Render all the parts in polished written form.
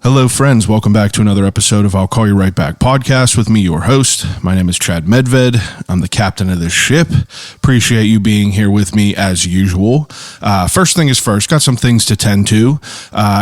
Hello, friends. Welcome back to another episode of I'll Call You Right Back podcast with me, your host. My name is Chad Medved. I'm the captain of this ship. Appreciate you being here with me as usual. First thing is first, got some things to tend to.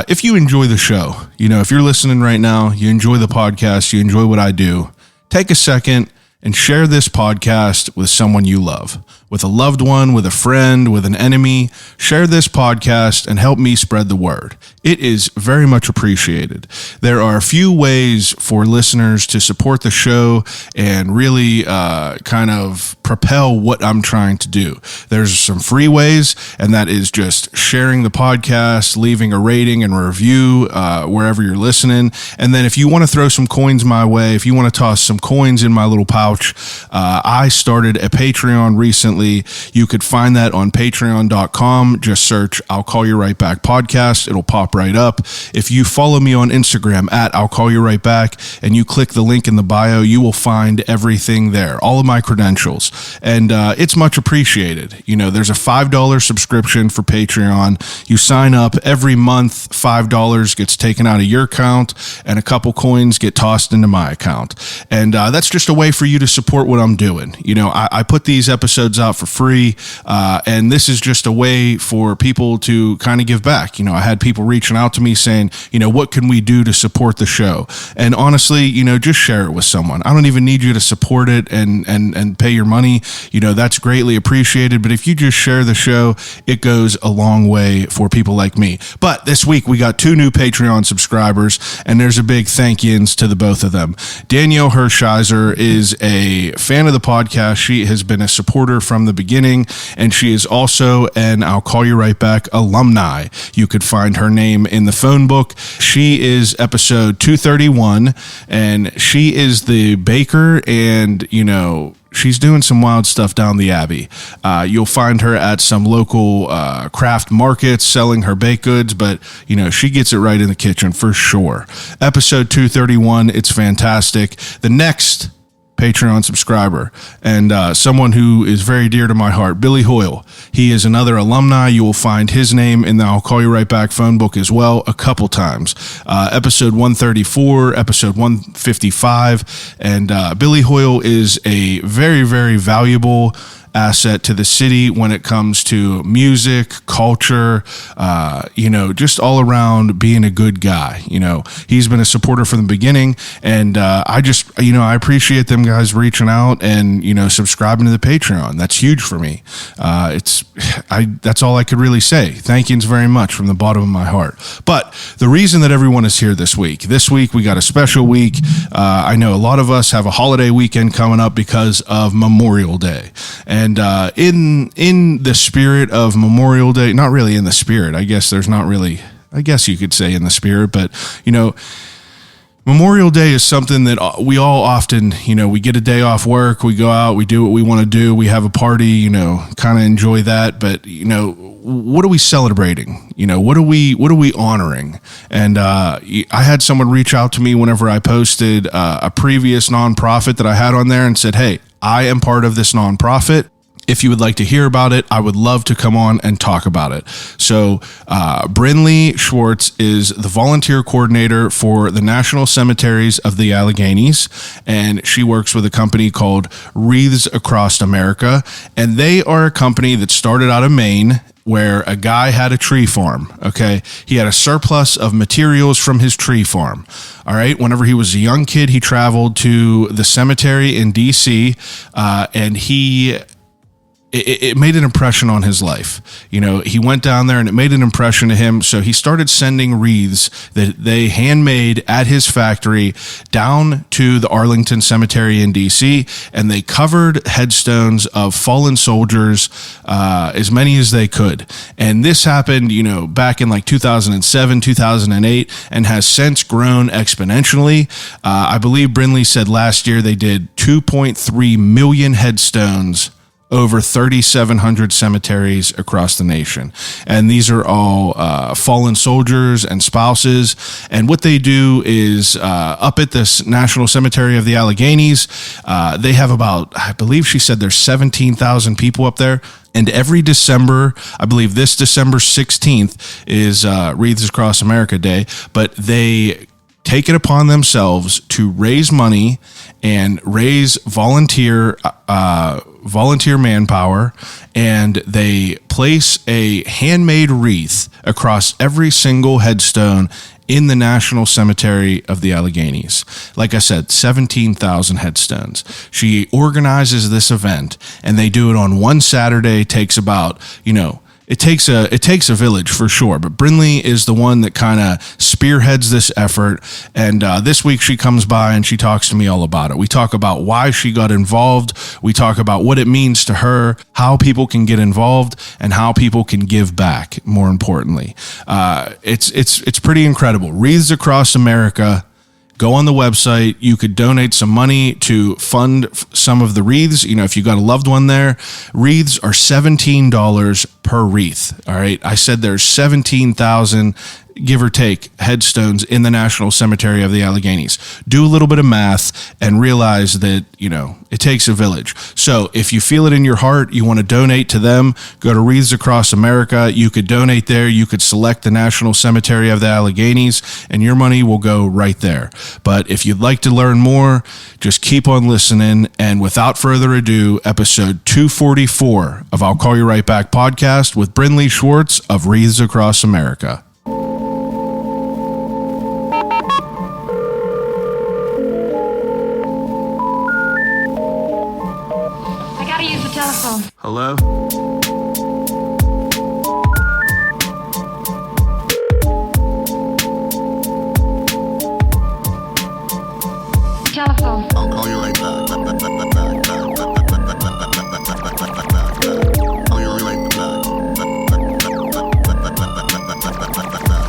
If you enjoy the show, if you're listening right now, you enjoy the podcast, you enjoy what I do, take a second and share this podcast with someone you love, with a loved one, with a friend, with an enemy. Share this podcast and help me spread the word. It is very much appreciated. There are a few ways for listeners to support the show and really kind of propel what I'm trying to do. There's some free ways, and that is just sharing the podcast, leaving a rating and review wherever you're listening. And then if you want to throw some coins my way, if you want to toss some coins in my little pouch, I started a Patreon recently. You could find that on patreon.com. Just search I'll Call You Right Back podcast. It'll pop right up. If you follow me on Instagram at I'll Call You Right Back and you click the link in the bio, you will find everything there, all of my credentials. And it's much appreciated. There's a $5 subscription for Patreon. You sign up every month, $5 gets taken out of your account and a couple coins get tossed into my account. And that's just a way for you to support what I'm doing. I put these episodes out for free, and this is just a way for people to kind of give back. I had people reaching out to me saying, what can we do to support the show? And honestly, just share it with someone. I don't even need you to support it and pay your money. That's greatly appreciated. But if you just share the show, it goes a long way for people like me. But this week we got 2 new Patreon subscribers, and there's a big thank yous to the both of them. Danielle Hershiser is a fan of the podcast. She has been a supporter from the beginning, and she is also an I'll Call You Right Back alumni. You could find her name in the phone book. She is episode 231, and she is the baker, and she's doing some wild stuff down the Abbey. You'll find her at some local craft markets selling her baked goods, but she gets it right in the kitchen for sure. Episode 231, it's fantastic. The next Patreon subscriber and someone who is very dear to my heart, Billy Hoyle. He is another alumni. You will find his name in the I'll Call You Right Back phone book as well a couple times. Episode 134, episode 155, and Billy Hoyle is a very, very valuable asset to the city when it comes to music, culture, just all around being a good guy. He's been a supporter from the beginning, and I appreciate them guys reaching out and, subscribing to the Patreon. That's huge for me. That's all I could really say. Thank yous very much from the bottom of my heart. But the reason that everyone is here this week we got a special week. I know a lot of us have a holiday weekend coming up because of Memorial Day. And in the spirit of Memorial Day, not really in the spirit, I guess you could say in the spirit, but, Memorial Day is something that we all often, we get a day off work, we go out, we do what we want to do, we have a party, kind of enjoy that, but, what are we celebrating? What are we honoring? And I had someone reach out to me whenever I posted a previous nonprofit that I had on there and said, hey, I am part of this nonprofit. If you would like to hear about it, I would love to come on and talk about it. So Brinnly Schwartz is the volunteer coordinator for the National Cemeteries of the Alleghenies, and she works with a company called Wreaths Across America, and they are a company that started out of Maine, where a guy had a tree farm, okay? He had a surplus of materials from his tree farm, all right? Whenever he was a young kid, he traveled to the cemetery in D.C., and it made an impression on his life. He went down there and it made an impression to him. So he started sending wreaths that they handmade at his factory down to the Arlington Cemetery in DC. And they covered headstones of fallen soldiers, as many as they could. And this happened, back in like 2007, 2008, and has since grown exponentially. I believe Brinnly said last year they did 2.3 million headstones over 3,700 cemeteries across the nation. And these are all fallen soldiers and spouses. And what they do is up at this National Cemetery of the Alleghenies, they have about, I believe she said there's 17,000 people up there. And every December, I believe this December 16th is Wreaths Across America Day, but they take it upon themselves to raise money and raise volunteer manpower, and they place a handmade wreath across every single headstone in the National Cemetery of the Alleghenies. Like I said, 17,000 headstones. She organizes this event, and they do it on one Saturday. Takes about, it takes a village for sure, but Brinnly is the one that kind of spearheads this effort. And this week she comes by and she talks to me all about it. We talk about why she got involved. We talk about what it means to her, how people can get involved, and how people can give back. More importantly, it's pretty incredible. Wreaths Across America. Go on the website. You could donate some money to fund some of the wreaths. If you got a loved one there, wreaths are $17 per wreath. All right. I said there's 17,000, give or take, headstones in the National Cemetery of the Alleghenies. Do a little bit of math and realize that, it takes a village. So if you feel it in your heart, you want to donate to them, go to Wreaths Across America. You could donate there. You could select the National Cemetery of the Alleghenies, and your money will go right there. But if you'd like to learn more, just keep on listening. And without further ado, episode 244 of I'll Call You Right Back podcast with Brinnly Schwartz of Wreaths Across America. Telephone. Hello? Telephone. I'll call you right back. I'll call you right back.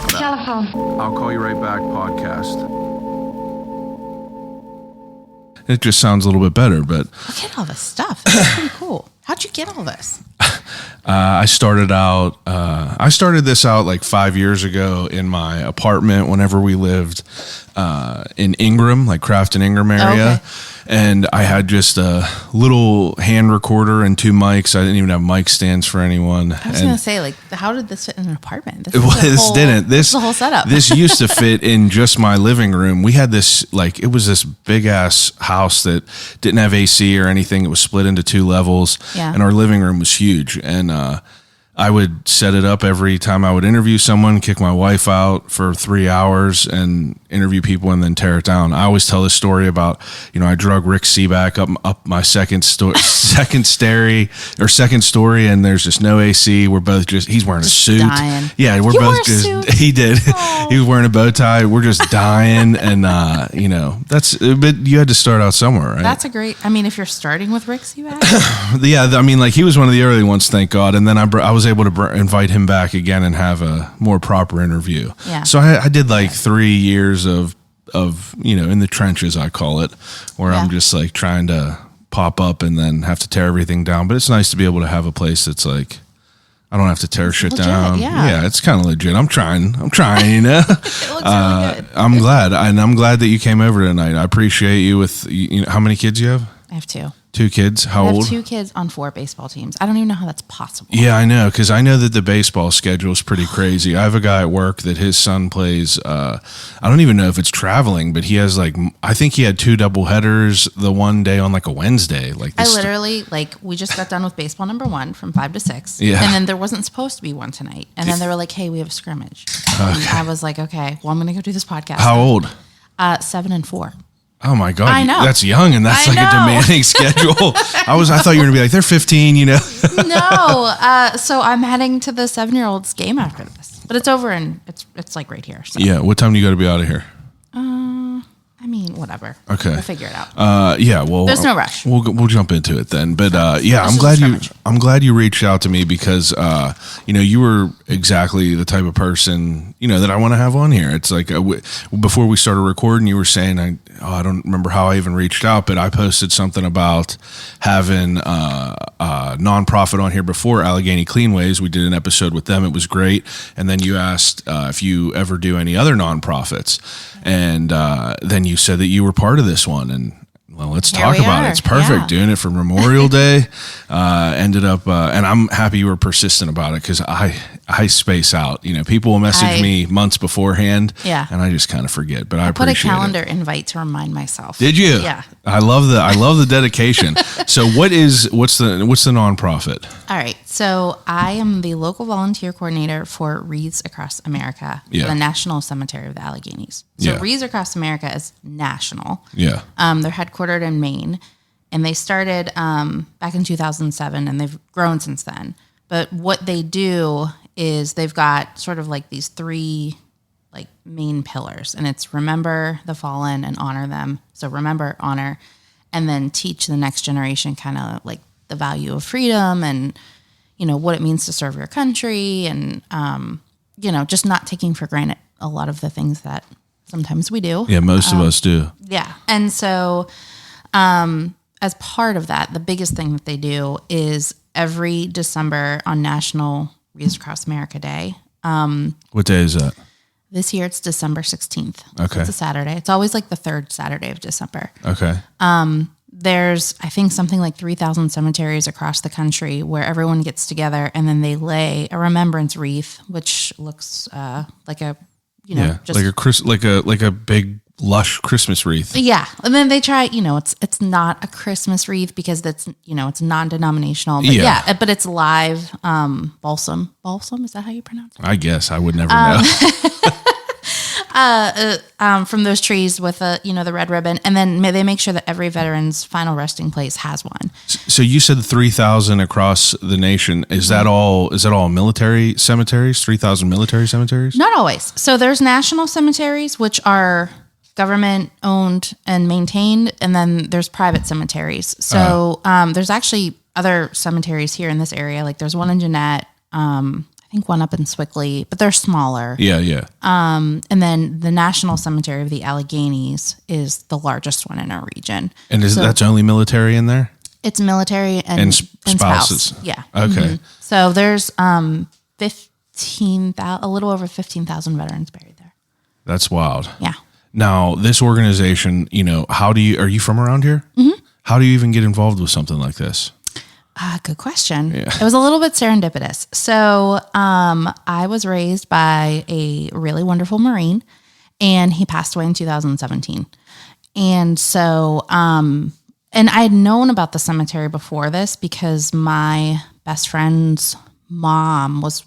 Telephone. I'll Call You Right Back podcast. It just sounds a little bit better, but Look at all this stuff. That's pretty cool. How'd you get all this? I started this out like 5 years ago in my apartment whenever we lived in Ingram, like Crafton Ingram area. Okay. And I had just a little hand recorder and 2 mics. I didn't even have mic stands for anyone. I was going to say, how did this fit in an apartment? This didn't. This is the whole setup. This used to fit in just my living room. We had this, it was this big ass house that didn't have AC or anything. It was split into 2 levels. Yeah. And our living room was huge. And I would set it up every time I would interview someone, kick my wife out for 3 hours and interview people and then tear it down. I always tell this story about, I drug Rick Seaback up my second story, and there's just no AC. We're both he's wearing a suit. Dying. Yeah, we're both just, he did. Oh. He was wearing a bow tie. We're just dying. And, but you had to start out somewhere, right? That's if you're starting with Rick Seaback. Yeah, he was one of the early ones, thank God. And then I was able to invite him back again and have a more proper interview. Yeah. So I did 3 years of in the trenches, I call it, where I'm just trying to pop up and then have to tear everything down. But it's nice to be able to have a place that's I don't have to tear shit legit, down. Yeah, it's kind of legit. I'm trying. It looks really good. I'm glad that you came over tonight. I appreciate you with, how many kids you have? I have 2. 2 kids? How old? I have 2 kids on 4 baseball teams. I don't even know how that's possible. Yeah, I know, because I know that the baseball schedule is pretty crazy. I have a guy at work that his son plays, I don't even know if it's traveling, but he has I think he had 2 doubleheaders the one day on a Wednesday. I literally, we just got done with baseball number 1 from 5 to 6. Yeah. And then there wasn't supposed to be one tonight. And then they were like, hey, we have a scrimmage. And I was like, okay, well, I'm going to go do this podcast. How old? 7 and 4. Oh my God. I know. That's young, and that's a demanding schedule. I thought you were going to be they're 15, No. So I'm heading to the 7-year-old's game after this. But it's over and it's right here. So. Yeah. What time do you got to be out of here? Whatever. Okay. We'll figure it out. Yeah. Well, there's no rush. We'll jump into it then. But I'm glad you reached out to me because you were exactly the type of person that I want to have on here. It's before we started recording, you were saying I don't remember how I even reached out, but I posted something about having a nonprofit on here before, Allegheny Cleanways. We did an episode with them. It was great. And then you asked if you ever do any other nonprofits. And then you said that you were part of this one. And well, let's talk about it. It's perfect. Doing it for Memorial Day. Ended up, and I'm happy you were persistent about it because I I space out. People will message me months beforehand. Yeah. And I just kind of forget, but I put a appreciate calendar it. invite to remind myself. Did you? Yeah. I love the dedication. So what's the nonprofit? All right. So I am the local volunteer coordinator for Wreaths Across America, Yeah. the National Cemetery of the Alleghenies. So Yeah. Wreaths Across America is national. Yeah. They're headquartered in Maine, and they started back in 2007, and they've grown since then. But what they do is they've got sort of like these three like main pillars, and it's remember the fallen and honor them. So remember, honor, and then teach the next generation kind of like the value of freedom and, what it means to serve your country and, just not taking for granted a lot of the things that sometimes we do. Yeah, most of us do. Yeah. And so as part of that, the biggest thing that they do is every December on National Wreaths Across America Day. What day is that? This year it's December 16th. Okay. So it's a Saturday. It's always like the third Saturday of December. Okay. There's, I think, something like 3,000 cemeteries across the country where everyone gets together and then they lay a remembrance wreath, which looks like a, just like a big lush Christmas wreath. Yeah. And then they try, it's not a Christmas wreath because that's, it's non-denominational. But Yeah. but it's live balsam. Balsam, is that how you pronounce it? I guess I would never know. From those trees with the red ribbon. And then they make sure that every veteran's final resting place has one. So you said 3,000 across the nation. Is that all military cemeteries? 3,000 military cemeteries? Not always. So there's national cemeteries, which are government owned and maintained, and then there's private cemeteries. So there's actually other cemeteries here in this area. Like there's one in Jeanette, I think one up in Swickley, but they're smaller. Yeah. And then the National Cemetery of the Alleghenies is the largest one in our region. And that's only military in there? It's military and spouses. Spouse. Yeah. Okay. So there's a little over 15,000 veterans buried there. That's wild. Yeah. Now, this organization, are you from around here? Mm-hmm. How do you even get involved with something like this? Good question. Yeah. It was a little bit serendipitous. So I was raised by a really wonderful Marine, and he passed away in 2017. And so, and I had known about the cemetery before this because my best friend's mom was,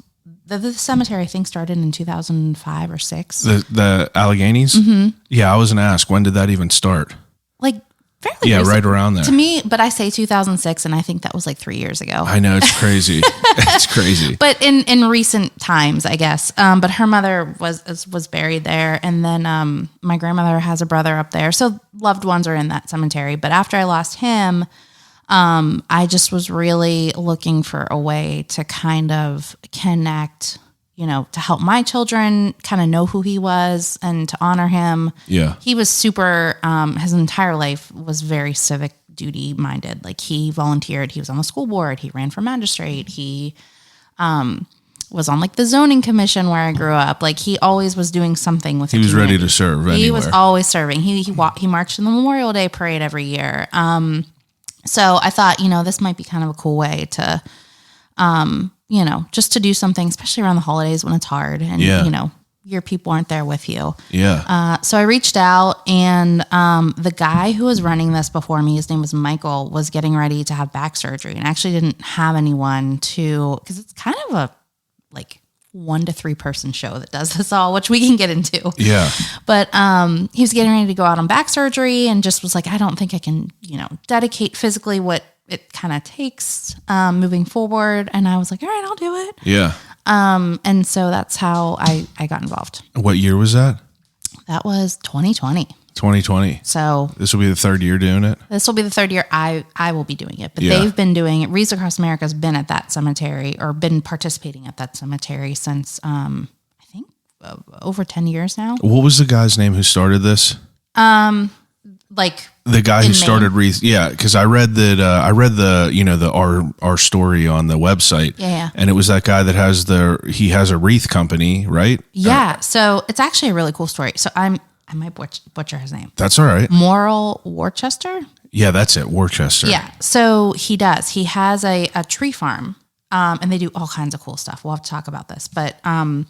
the cemetery I think started in 2005 or 6. The Alleghenies? Mm-hmm. Yeah, I was going to ask, when did that even start? Like, fairly Yeah, recent. right around there. To me, but I say 2006, and I think that was like 3 years ago. I know, it's crazy. It's crazy. But in recent times, I guess. But her mother was buried there, and then my grandmother has a brother up there. So loved ones are in that cemetery. But after I lost him, I just was really looking for a way to kind of connect, to help my children kind of know who he was and to honor him. Yeah. He was super, his entire life was very civic duty minded. Like he volunteered, he was on the school board, he ran for magistrate, he was on like the zoning commission where I grew up. Like he always was doing something with He was ready to serve anywhere. He was always serving. He marched in the Memorial Day parade every year. So I thought, this might be kind of a cool way to, just to do something, especially around the holidays when it's hard and, your people aren't there with you. Yeah. So I reached out, and the guy who was running this before me, his name was Michael, was getting ready to have back surgery and actually didn't have anyone because it's kind of a 1 to 3 person show that does this all, which we can get into. Yeah. But he was getting ready to go out on back surgery and just was like, I don't think I can, dedicate physically what it kind of takes moving forward. And I was like, all right, I'll do it. Yeah. And so that's how I got involved. What year was that? That was 2020. 2020. So this will be the third year doing it? This will be the third year I will be doing it. But Yeah. they've been doing it. Wreaths Across America has been at that cemetery or been participating at that cemetery since, I think, over 10 years now. What was the guy's name who started this? Like the guy who in started Maine. Wreath. Yeah, because I read that. I read our story on the website. Yeah. And it was that guy that has he has a wreath company, right? Yeah. So it's actually a really cool story. So I might butcher his name. That's all right. Morrill Worcester. Yeah, that's it. Worcester. Yeah. So he does. He has a tree farm And they do all kinds of cool stuff. We'll have to talk about this. But, and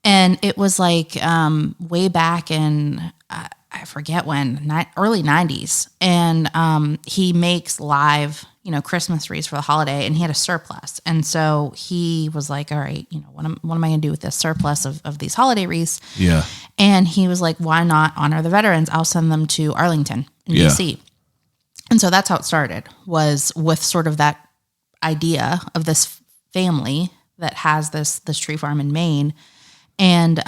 it was like way back in, I forget when, early 90s. And he makes live, Christmas wreaths for the holiday, and he had a surplus. And so he was like, all right, what am I going to do with this surplus of these holiday wreaths? Yeah. And he was like, why not honor the veterans? I'll send them to Arlington in DC. And so that's how it started, was with sort of that idea of this family that has this tree farm in Maine. And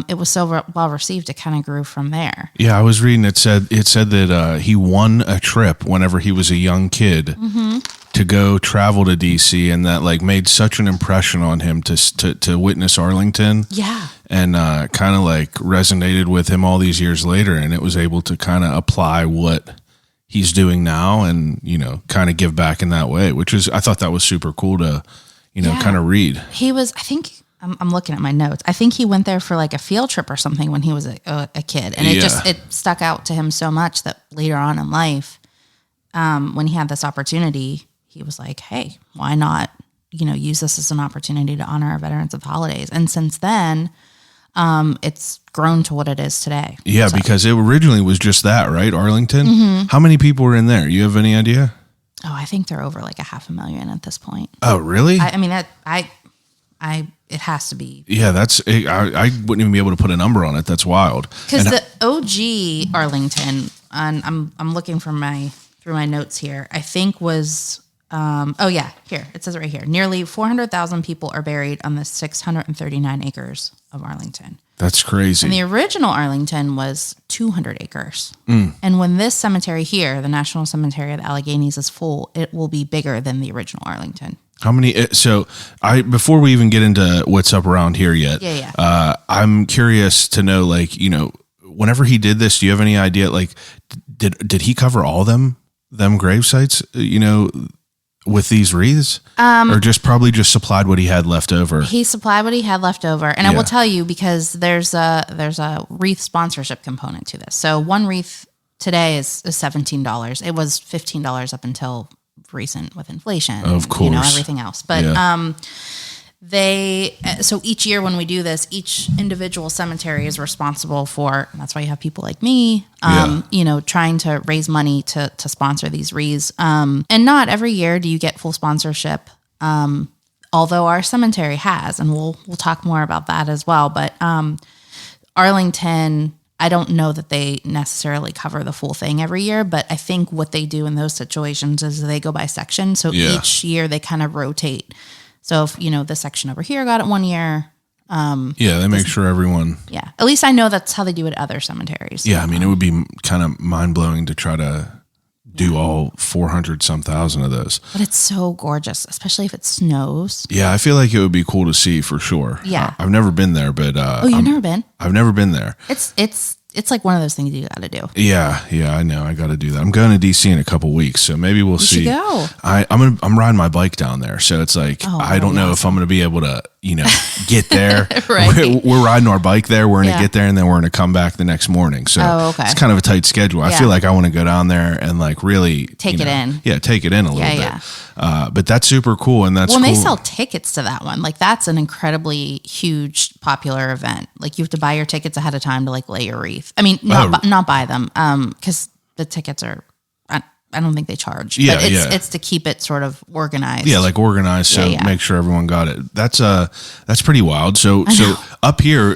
it was so well received, it kind of grew from there. Yeah, I was reading. It said that he won a trip whenever he was a young kid to go travel to DC, and that like made such an impression on him to witness Arlington. Yeah, and kind of like resonated with him all these years later, and it was able to kind of apply what he's doing now, and kind of give back in that way, which is, I thought that was super cool to kind of read. He was, I think. I'm looking at my notes. I think he went there for like a field trip or something when he was a kid. And it stuck out to him so much that later on in life, when he had this opportunity, he was like, hey, why not, use this as an opportunity to honor our veterans of the holidays. And since then, it's grown to what it is today. Yeah, so. Because it originally was just that, right? Arlington? Mm-hmm. How many people were in there? You have any idea? Oh, I think they're over like 500,000 at this point. Oh, really? I mean, it has to be. Yeah, I wouldn't even be able to put a number on it. That's wild. Because the OG Arlington, and I'm looking through my notes here, I think was, here, it says it right here. Nearly 400,000 people are buried on the 639 acres of Arlington. That's crazy. And the original Arlington was 200 acres. And when this cemetery here, the National Cemetery of the Alleghenies, is full, it will be bigger than the original Arlington. How many? So before we even get into what's up around here yet, I'm curious to know, like, whenever he did this, do you have any idea, like, did he cover all them grave sites, with these wreaths, or probably just supplied what he had left over? He supplied what he had left over. And I will tell you, because there's a wreath sponsorship component to this. So one wreath today is $17. It was $15 up until recent with inflation, of course, everything else. But so each year when we do this, each individual cemetery is responsible for, and that's why you have people like me, trying to raise money to sponsor these wreaths. And not every year do you get full sponsorship. Although our cemetery has, and we'll talk more about that as well. But Arlington, I don't know that they necessarily cover the full thing every year, but I think what they do in those situations is they go by section. So each year they kind of rotate. So if, this section over here got it one year. They make sure everyone. Yeah. At least I know that's how they do it at other cemeteries. Yeah. I mean, it would be kind of mind blowing to try to do all 400 some thousand of those. But it's so gorgeous, especially if it snows. Yeah, I feel like it would be cool to see for sure. Yeah. I've never been there, but you've never been? I've never been there. It's like one of those things you got to do. Yeah, I know. I got to do that. I'm going to DC in a couple weeks, so maybe we'll see. You should go. I'm riding my bike down there, so it's like I don't know if I'm going to be able to, get there. Right. We're riding our bike there. We're going to get there, and then we're going to come back the next morning. So it's kind of a tight schedule. I feel like I want to go down there and like really take it in. Yeah, take it in a little bit. But that's super cool, and that's cool. They sell tickets to that one. Like that's an incredibly huge, popular event. Like you have to buy your tickets ahead of time to like lay your wreath. I mean, not buy them, because the tickets are. I don't think they charge. Yeah, but it's to keep it sort of organized. Yeah, like organized, so make sure everyone got it. That's pretty wild. So up here,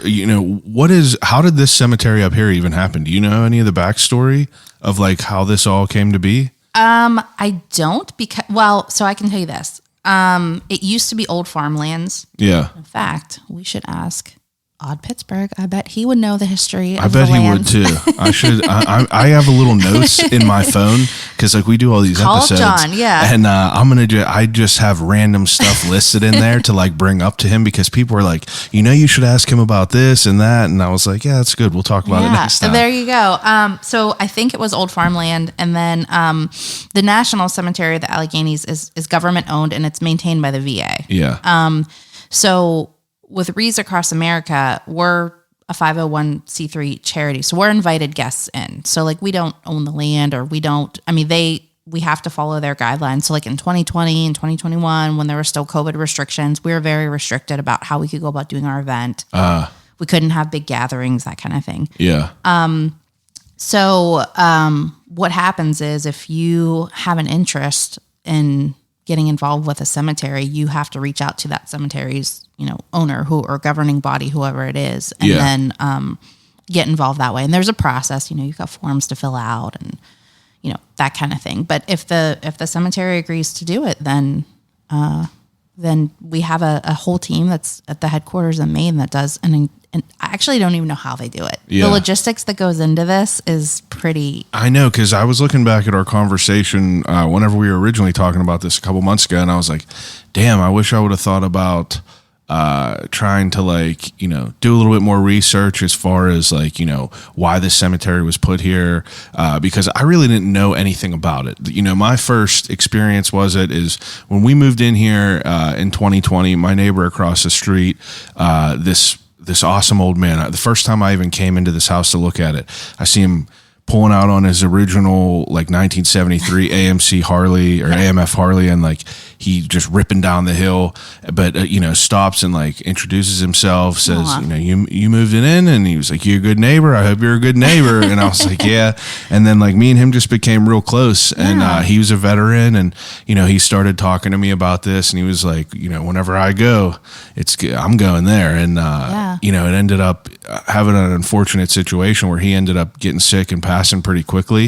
how did this cemetery up here even happen? Do you know any of the backstory of like how this all came to be? I don't, so I can tell you this. It used to be old farmlands. Yeah. In fact, we should ask Odd Pittsburgh. I bet he would know the history of I bet the land. he would too. I should. I have a little notes in my phone because like we do all these episodes. Call John, yeah. And I just have random stuff listed in there to like bring up to him because people are like, you should ask him about this and that, and I was like, yeah, that's good. We'll talk about it next time. There you go. So I think it was old farmland, and then the National Cemetery of the Alleghenies is government owned and it's maintained by the VA. Yeah. So with Wreaths Across America, we're a 501c3 charity. So we're invited guests in. So like we don't own the land, or we we have to follow their guidelines. So like in 2020 and 2021, when there were still COVID restrictions, we were very restricted about how we could go about doing our event. We couldn't have big gatherings, that kind of thing. Yeah. So what happens is if you have an interest in getting involved with a cemetery, you have to reach out to that cemetery's, owner or governing body, whoever it is, and then get involved that way. And there's a process, you've got forms to fill out and, that kind of thing. But if the cemetery agrees to do it, then we have a whole team that's at the headquarters in Maine that does and I actually don't even know how they do it. Yeah. The logistics that goes into this is pretty. I know, because I was looking back at our conversation whenever we were originally talking about this a couple months ago, and I was like, damn, I wish I would have thought about trying to do a little bit more research as far as why this cemetery was put here, because I really didn't know anything about it. My first experience is when we moved in here in 2020, my neighbor across the street, this awesome old man. The first time I even came into this house to look at it, I see him pulling out on his original 1973 AMC Harley or AMF Harley, and he just ripping down the hill, but stops and introduces himself, says, you moved it in, and he was like, you're a good neighbor. I hope you're a good neighbor. And I was like, yeah. And then me and him just became real close, and he was a veteran, and he started talking to me about this, and he was like, whenever I go, I'm going there, and it ended up having an unfortunate situation where he ended up getting sick and passing pretty quickly.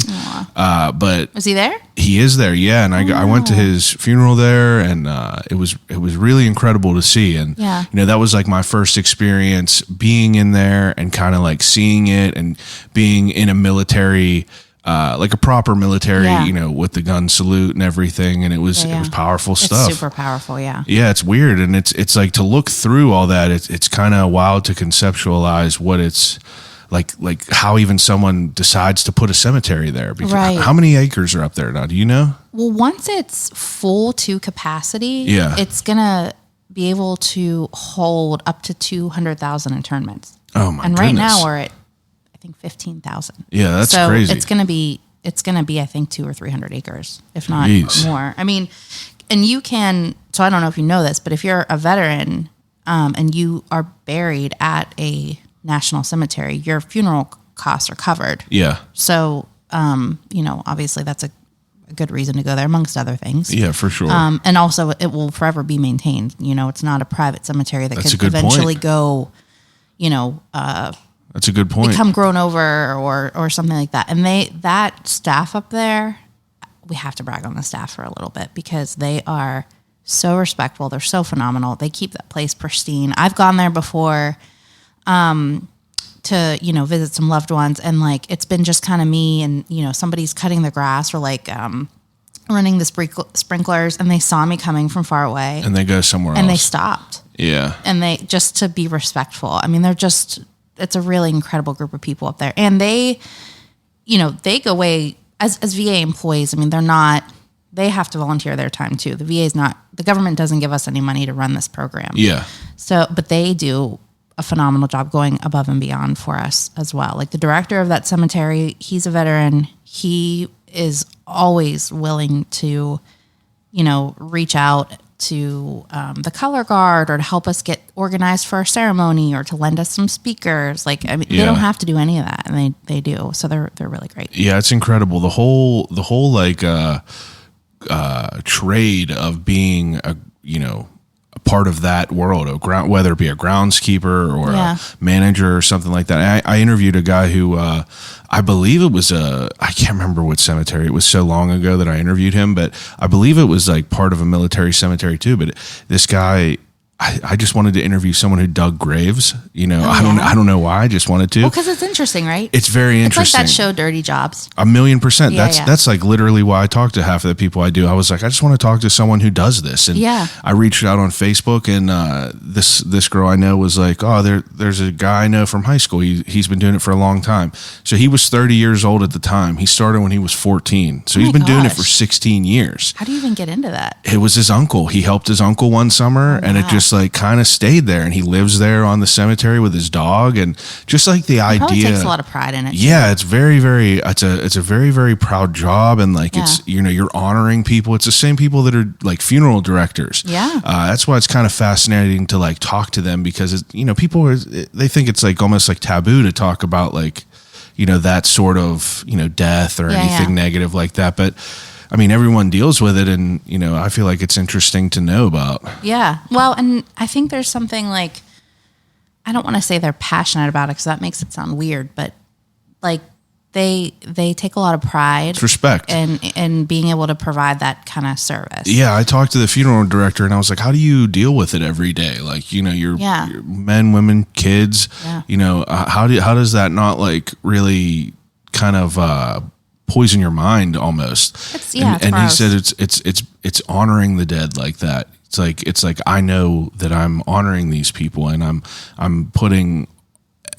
But was he there? He is there, yeah. And I went to his funeral there, and it was really incredible to see. And that was my first experience being in there and kind of seeing it and being in a military, a proper military, with the gun salute and everything. And it was powerful stuff. It's super powerful, yeah. Yeah, it's weird, and it's to look through all that. It's kind of wild to conceptualize what it's. Like how even someone decides to put a cemetery there. Because how many acres are up there now? Do you know? Well, once it's full to capacity, it's going to be able to hold up to 200,000 internments. Oh my And goodness. right now we're at, I think, 15,000. Yeah, that's so crazy. It's going to be, I think, 200 or 300 acres, if not more. I mean, and you can, so I don't know if you know this, but if you're a veteran and you are buried at a national cemetery, your funeral costs are covered. Yeah. So, obviously that's a good reason to go there, amongst other things. Yeah, for sure. And also it will forever be maintained. It's not a private cemetery that could eventually go, that's a good point. Become grown over or something like that. And that staff up there, we have to brag on the staff for a little bit because they are so respectful. They're so phenomenal. They keep that place pristine. I've gone there before, to, visit some loved ones, and it's been just kind of me and, somebody's cutting the grass or running the sprinklers, and they saw me coming from far away and they go somewhere and else. they stopped. Yeah. And they just to be respectful. I mean, it's a really incredible group of people up there, and they go away as VA employees. I mean, they have to volunteer their time too. The government doesn't give us any money to run this program. Yeah. So, but they do a phenomenal job going above and beyond for us as well. The director of that cemetery, he's a veteran. He is always willing to, reach out to the color guard or to help us get organized for our ceremony or to lend us some speakers. They don't have to do any of that, and they do. So they're really great. Yeah, it's incredible. The whole trade of being a part of that world, whether it be a groundskeeper or a manager or something like that. I interviewed a guy who I believe it was I can't remember what cemetery. It was so long ago that I interviewed him, but I believe it was part of a military cemetery too. But this guy, I just wanted to interview someone who dug graves. I don't know why. I just wanted to. Well, because it's interesting, right? It's very interesting. It's like that show, Dirty Jobs. 1,000,000%. That's literally why I talk to half of the people I do. I was like, I just want to talk to someone who does this. And I reached out on Facebook, and this girl I know was like, oh, there's a guy I know from high school. He's been doing it for a long time. So he was 30 years old at the time. He started when he was 14. So he's been doing it for 16 years. How do you even get into that? It was his uncle. He helped his uncle one summer, and it just just like kind of stayed there, and he lives there on the cemetery with his dog, and just like the Probably idea takes a lot of pride in it. yeah, it's it's a very, very proud job. And like, it's, you're honoring people. It's the same people that are like funeral directors. Yeah. That's why it's kind of fascinating to like talk to them, because people they think it's like almost like taboo to talk about like, that sort of, death or anything negative like that. But I mean, everyone deals with it, and, I feel like it's interesting to know about. Yeah. Well, and I think there's something like, I don't want to say they're passionate about it because that makes it sound weird, but like they take a lot of pride. It's respect. in being able to provide that kind of service. Yeah, I talked to the funeral director, and I was like, how do you deal with it every day? Like, your men, women, kids, how does that not like really kind of poison your mind almost? And he said it's honoring the dead like that. It's like I know that I'm honoring these people, and I'm putting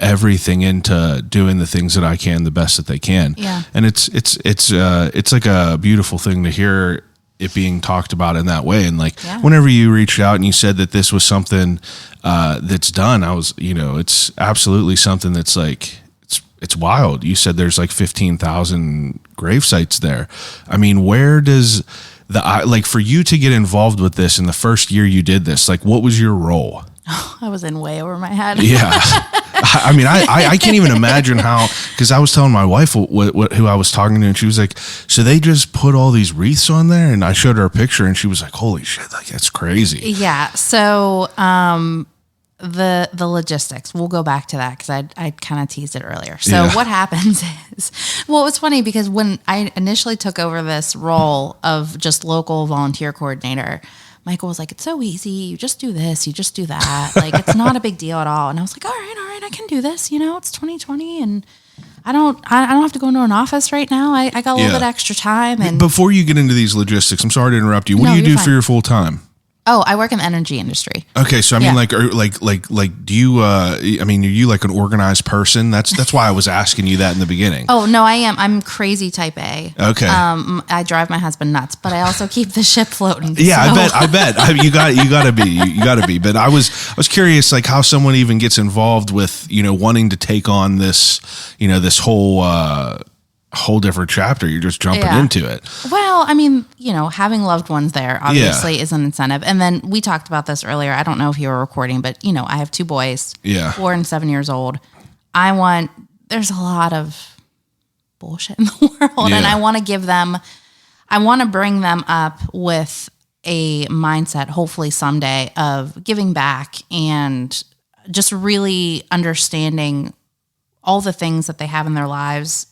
everything into doing the things that I can the best that they can. Yeah. And it's like a beautiful thing to hear it being talked about in that way. And like, whenever you reached out and you said that this was something that's done, I was, it's absolutely something that's like, it's wild. You said there's like 15,000 grave sites there. I mean, where does like for you to get involved with this in the first year you did this, like what was your role? I was in way over my head. Yeah. I mean, I can't even imagine how, because I was telling my wife who I was talking to, and she was like, so they just put all these wreaths on there? And I showed her a picture, and she was like, holy shit, like that's crazy. Yeah. So the logistics, we'll go back to that because I kind of teased it earlier. So what happens is, well, it's funny because when I initially took over this role of just local volunteer coordinator, Michael was like, it's so easy. You just do this, you just do that. Like, it's not a big deal at all. And I was like, all right, I can do this. It's 2020 and I don't have to go into an office right now. I got a little bit extra time. And before you get into these logistics, I'm sorry to interrupt you. What do you do for your full time? Oh, I work in the energy industry. Okay, so I mean, like, do you? I mean, are you like an organized person? That's why I was asking you that in the beginning. Oh no, I am. I'm crazy type A. Okay. I drive my husband nuts, but I also keep the ship floating. Yeah, so. I bet. You got to be. But I was curious, like, how someone even gets involved with wanting to take on this this whole different chapter. You're just jumping into it. Well, I mean, having loved ones there obviously is an incentive. And then we talked about this earlier. I don't know if you were recording, but I have 2 boys, 4 and 7 years old. There's a lot of bullshit in the world, and I want to bring them up with a mindset, hopefully someday, of giving back and just really understanding all the things that they have in their lives,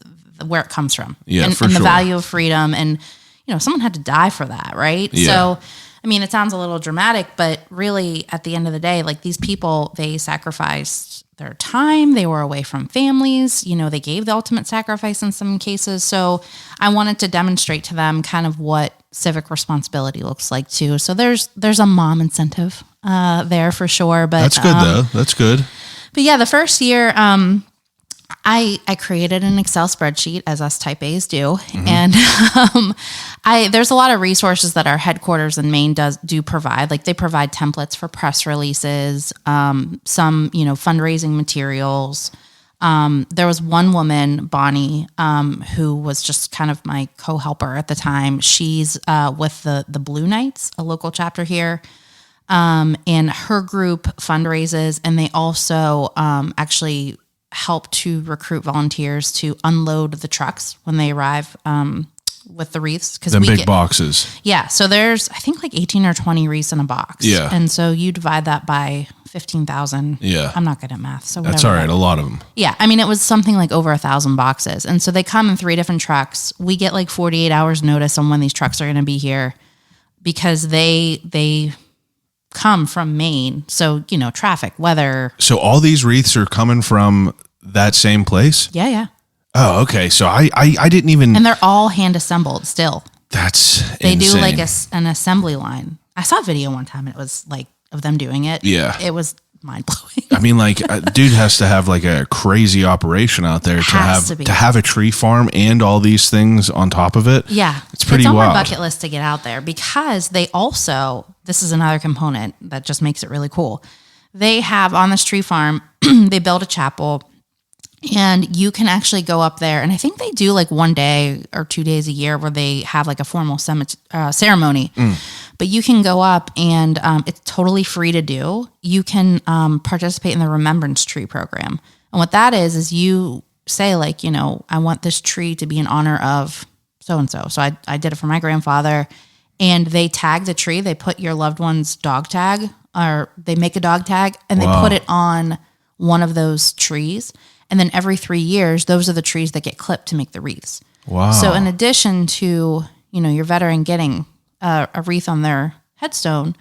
where it comes from, and the value of freedom. And, someone had to die for that. Right. Yeah. So, I mean, it sounds a little dramatic, but really at the end of the day, like these people, they sacrificed their time. They were away from families, they gave the ultimate sacrifice in some cases. So I wanted to demonstrate to them kind of what civic responsibility looks like too. So there's a mom incentive there for sure. But that's good though. That's good. But yeah, the first year, I created an Excel spreadsheet, as us type A's do. Mm-hmm. And there's a lot of resources that our headquarters in Maine do provide. Like they provide templates for press releases, some, fundraising materials. There was one woman, Bonnie, who was just kind of my co-helper at the time. She's with the Blue Knights, a local chapter here. And her group fundraises, and they also actually help to recruit volunteers to unload the trucks when they arrive with the wreaths. Because big boxes. Yeah. So there's, I think, like 18 or 20 wreaths in a box. Yeah. And so you divide that by 15,000. Yeah. I'm not good at math. So that's all right. A lot of them. Yeah. I mean, it was something like over 1,000 boxes. And so they come in 3 different trucks. We get like 48 hours notice on when these trucks are going to be here because they come from Maine. So, traffic, weather. So all these wreaths are coming from that same place? Yeah. Oh, okay. So I didn't even... And they're all hand assembled still. They insane. do like an assembly line. I saw a video one time and it was like of them doing it. Yeah. It was mind blowing. I mean, like, a dude has to have like a crazy operation out there to have a tree farm and all these things on top of it. Yeah. It's pretty on wild. my bucket list to get out there because they also, this is another component that just makes it really cool. They have on this tree farm, they build a chapel and you can actually go up there. And I think they do like 1 day or 2 days a year where they have like a formal ceremony. But you can go up and it's totally free to do. You can participate in the Remembrance Tree program. And what that is you say like, you know, I want this tree to be in honor of so-and-so. So I did it for my grandfather and they tag the tree. They put your loved one's dog tag or they make a dog tag and they put it on one of those trees. And then every 3 years, those are the trees that get clipped to make the wreaths. Wow. So in addition to, you know, your veteran getting a wreath on their headstone,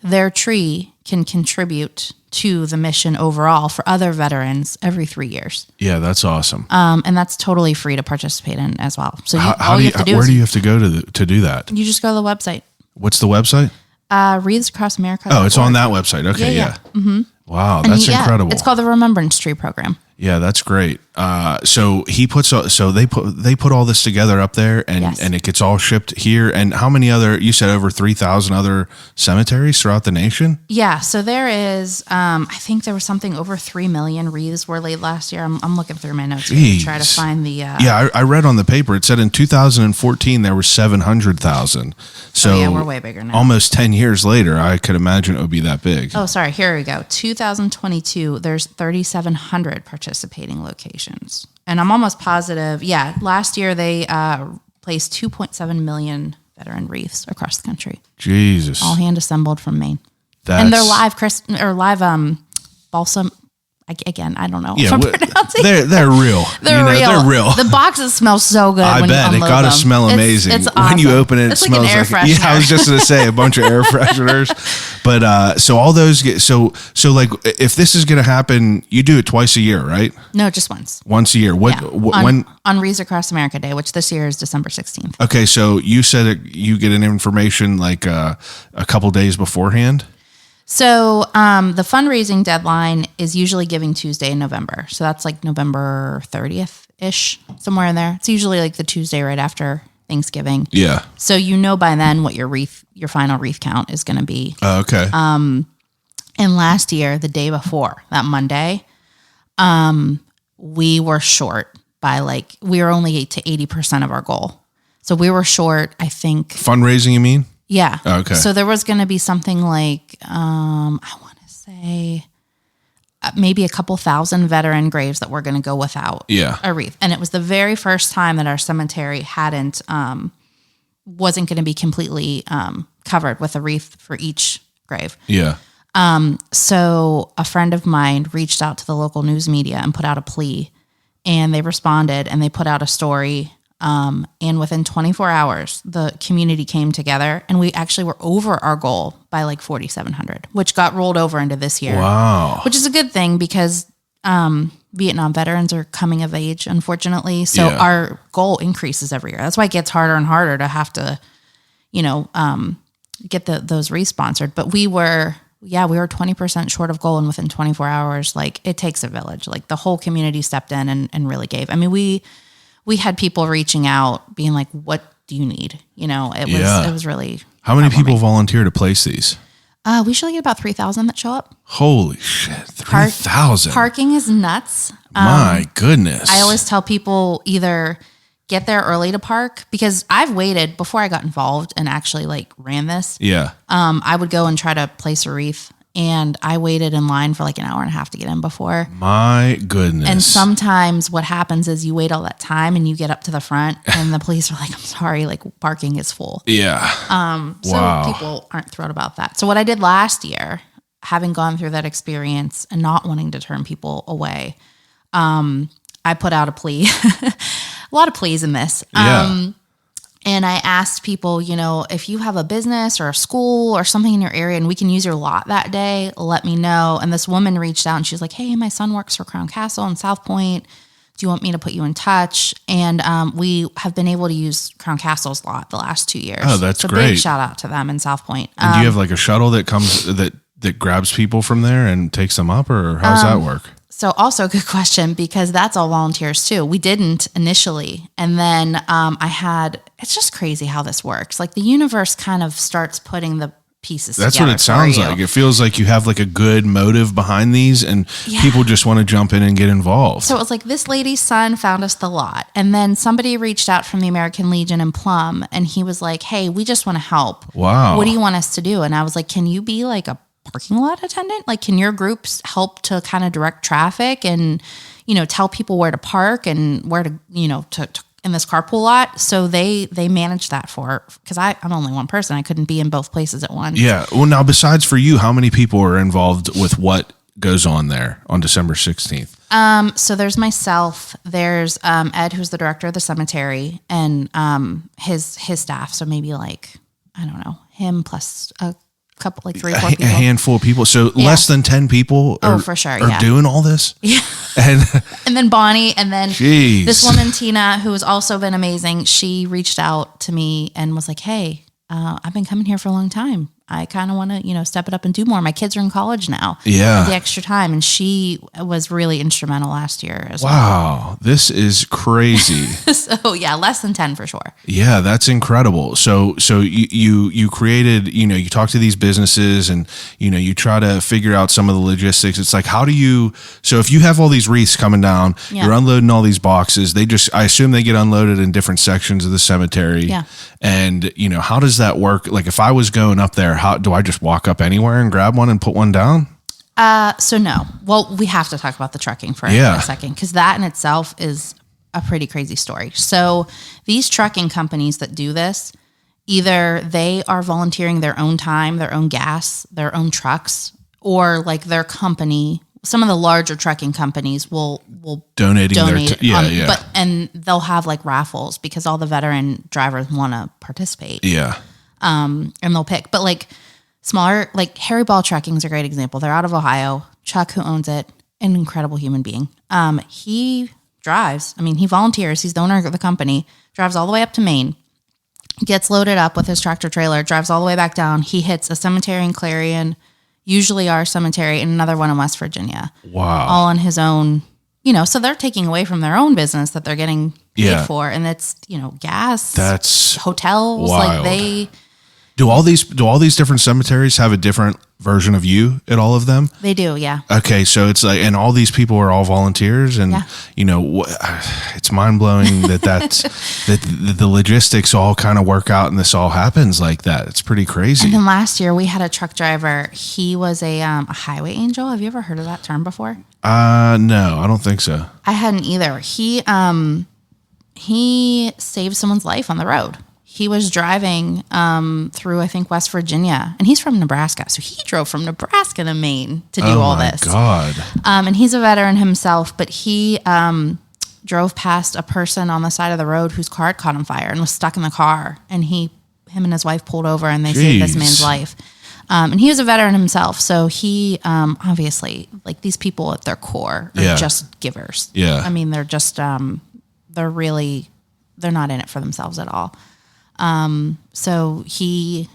their tree can contribute to the mission overall for other veterans every 3 years. Yeah, that's awesome. And that's totally free to participate in as well. So Where do you have to go to do that? You just go to the website. What's the website? Wreaths Across America. Oh, it's on that website. Okay, yeah. Mm-hmm. Wow, that's incredible. It's called the Remembrance Tree Program. Yeah, that's great. So they put all this together up there, and it gets all shipped here. And how many other? You said over 3,000 other cemeteries throughout the nation. Yeah, so there is. I think there was something over 3 million wreaths were laid last year. I'm looking through my notes to try to find the. Yeah, I read on the paper. It said in 2014 there were 700,000. So yeah, we're way bigger now. Almost 10 years later, I could imagine it would be that big. Oh, sorry. Here we go. 2022. There's 3,700 participating locations. And I'm almost positive, last year they placed 2.7 million veteran wreaths across the country. Jesus. All hand assembled from Maine. And they're live balsam. Again, I don't know if I'm pronouncing it. They're real. They're real. The boxes smell so good. I when bet. you It got to smell amazing. It's awesome. When you open it, It's it like smells an air like freshener. Yeah, I was just going to say a bunch of air fresheners. But so all those get so like if this is going to happen, you do it twice a year, right? No, just once. Once a year. On Wreaths Across America Day, which this year is December 16th. Okay, so you said you get an information like a couple days beforehand. So the fundraising deadline is usually Giving Tuesday in November. So that's like November 30th-ish, somewhere in there. It's usually like the Tuesday right after Thanksgiving. Yeah. So you know by then what your final wreath count is going to be. Okay. And last year, the day before, that Monday, we were short by we were only 8 to 80% of our goal. So we were short, I think. Fundraising, you mean? Yeah. Okay. So there was going to be something like, I want to say maybe a couple thousand veteran graves that were going to go without a wreath. And it was the very first time that our cemetery wasn't going to be completely covered with a wreath for each grave. Yeah. So a friend of mine reached out to the local news media and put out a plea, and they responded and they put out a story. And within 24 hours, the community came together and we actually were over our goal by like 4,700, which got rolled over into this year. Wow. Which is a good thing because Vietnam veterans are coming of age, unfortunately. So our goal increases every year. That's why it gets harder and harder to have to, get those re-sponsored. But we were 20% short of goal, and within 24 hours, it takes a village. The whole community stepped in and really gave. I mean, we had people reaching out being like, what do you need? It was really. How many people volunteer to place these? We usually get about 3,000 that show up. Holy shit. 3,000. Parking is nuts. My goodness. I always tell people either get there early to park, because I've waited before I got involved and actually ran this. Yeah. I would go and try to place a wreath, and I waited in line for an hour and a half to get in before. My goodness. And sometimes what happens is you wait all that time and you get up to the front and the police are like, I'm sorry, parking is full. Yeah. So people aren't thrilled about that. So what I did last year, having gone through that experience and not wanting to turn people away, I put out a plea, a lot of pleas in this. Yeah. And I asked people, if you have a business or a school or something in your area and we can use your lot that day, let me know. And this woman reached out and she was like, hey, my son works for Crown Castle in South Point. Do you want me to put you in touch? And we have been able to use Crown Castle's lot the last 2 years. Oh, that's so great. Big shout out to them in South Point. And do you have a shuttle that comes that that grabs people from there and takes them up, or how's that work? So also a good question, because that's all volunteers too. We didn't initially. And then it's just crazy how this works. Like the universe kind of starts putting the pieces That's together. what it sounds like. It feels like you have like a good motive behind these, and people just want to jump in and get involved. So it was like this lady's son found us the lot. And then somebody reached out from the American Legion in Plum, and he was like, hey, we just want to help. Wow. What do you want us to do? And I was like, can you be like a parking lot attendant? Like, can your groups help to kind of direct traffic and, tell people where to park and where to, to in this carpool lot? So they managed that because I'm only one person. I couldn't be in both places at once. Yeah. Well, now besides for you, how many people are involved with what goes on there on December 16th? So there's myself, there's Ed, who's the director of the cemetery, and his staff. So maybe like, I don't know, him plus a couple, like 3 or 4 people. A handful of people. So less than 10 people are, for sure, are doing all this? Yeah. And then Bonnie, and then this woman, Tina, who has also been amazing. She reached out to me and was like, hey, I've been coming here for a long time. I kind of want to, step it up and do more. My kids are in college now. Yeah. The extra time. And she was really instrumental last year as well. Wow. This is crazy. So yeah, less than 10 for sure. Yeah, that's incredible. So you created, you talk to these businesses and, you try to figure out some of the logistics. It's like, so if you have all these wreaths coming down, you're unloading all these boxes, I assume they get unloaded in different sections of the cemetery. Yeah. And, how does that work? Like if I was going up there, how do I just walk up anywhere and grab one and put one down? So no. Well, we have to talk about the trucking for a second, because that in itself is a pretty crazy story. So these trucking companies that do this, either they are volunteering their own time, their own gas, their own trucks, or like their company. Some of the larger trucking companies will donate, and they'll have like raffles because all the veteran drivers want to participate. Yeah. And they'll pick, but like smaller, like Harry Ball Trucking is a great example. They're out of Ohio. Chuck, who owns it, an incredible human being. He drives. He volunteers. He's the owner of the company. Drives all the way up to Maine. Gets loaded up with his tractor trailer. Drives all the way back down. He hits a cemetery in Clarion, usually our cemetery, and another one in West Virginia. Wow. All on his own. So they're taking away from their own business that they're getting paid for, and it's gas. That's hotels. Wild. Like Do all these different cemeteries have a different version of you at all of them? They do, yeah. Okay, so it's like, and all these people are all volunteers, and it's mind blowing that the logistics all kind of work out and this all happens like that. It's pretty crazy. And then last year we had a truck driver. He was a highway angel. Have you ever heard of that term before? No, I don't think so. I hadn't either. He saved someone's life on the road. He was driving through, I think, West Virginia, and he's from Nebraska. So he drove from Nebraska to Maine to do all this. Oh, my God. And he's a veteran himself, but he drove past a person on the side of the road whose car had caught on fire and was stuck in the car. And him and his wife pulled over, and they saved this man's life. And he was a veteran himself. So he, obviously, like these people at their core are just givers. Yeah. They're just, they're not in it for themselves at all. So he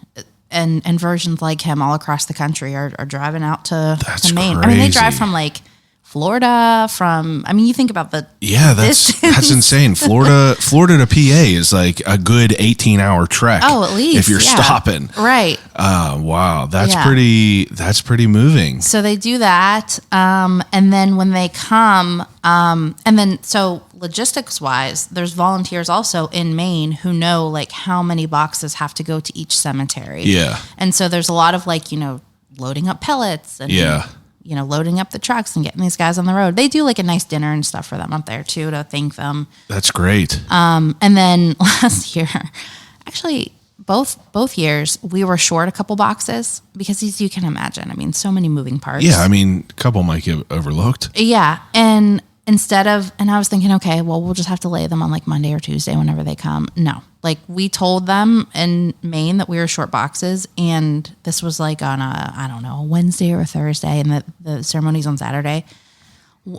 and versions like him all across the country are driving out to Maine. Crazy. They drive from like Florida, you think about the that's insane. Florida to PA is like a good 18-hour trek. Oh, at least if you're stopping. Right. Wow. That's pretty moving. So they do that. And then when they come, so logistics wise, there's volunteers also in Maine who know like how many boxes have to go to each cemetery. Yeah. And so there's a lot of like, loading up pellets and loading up the trucks and getting these guys on the road. They do like a nice dinner and stuff for them up there too, to thank them. That's great. And then last year, actually both years, we were short a couple boxes because, as you can imagine, so many moving parts. Yeah. A couple might get overlooked. Yeah. And I was thinking, okay, well, we'll just have to lay them on like Monday or Tuesday whenever they come. No, like we told them in Maine that we were short boxes, and this was like on a Wednesday or a Thursday, and the ceremony's on Saturday.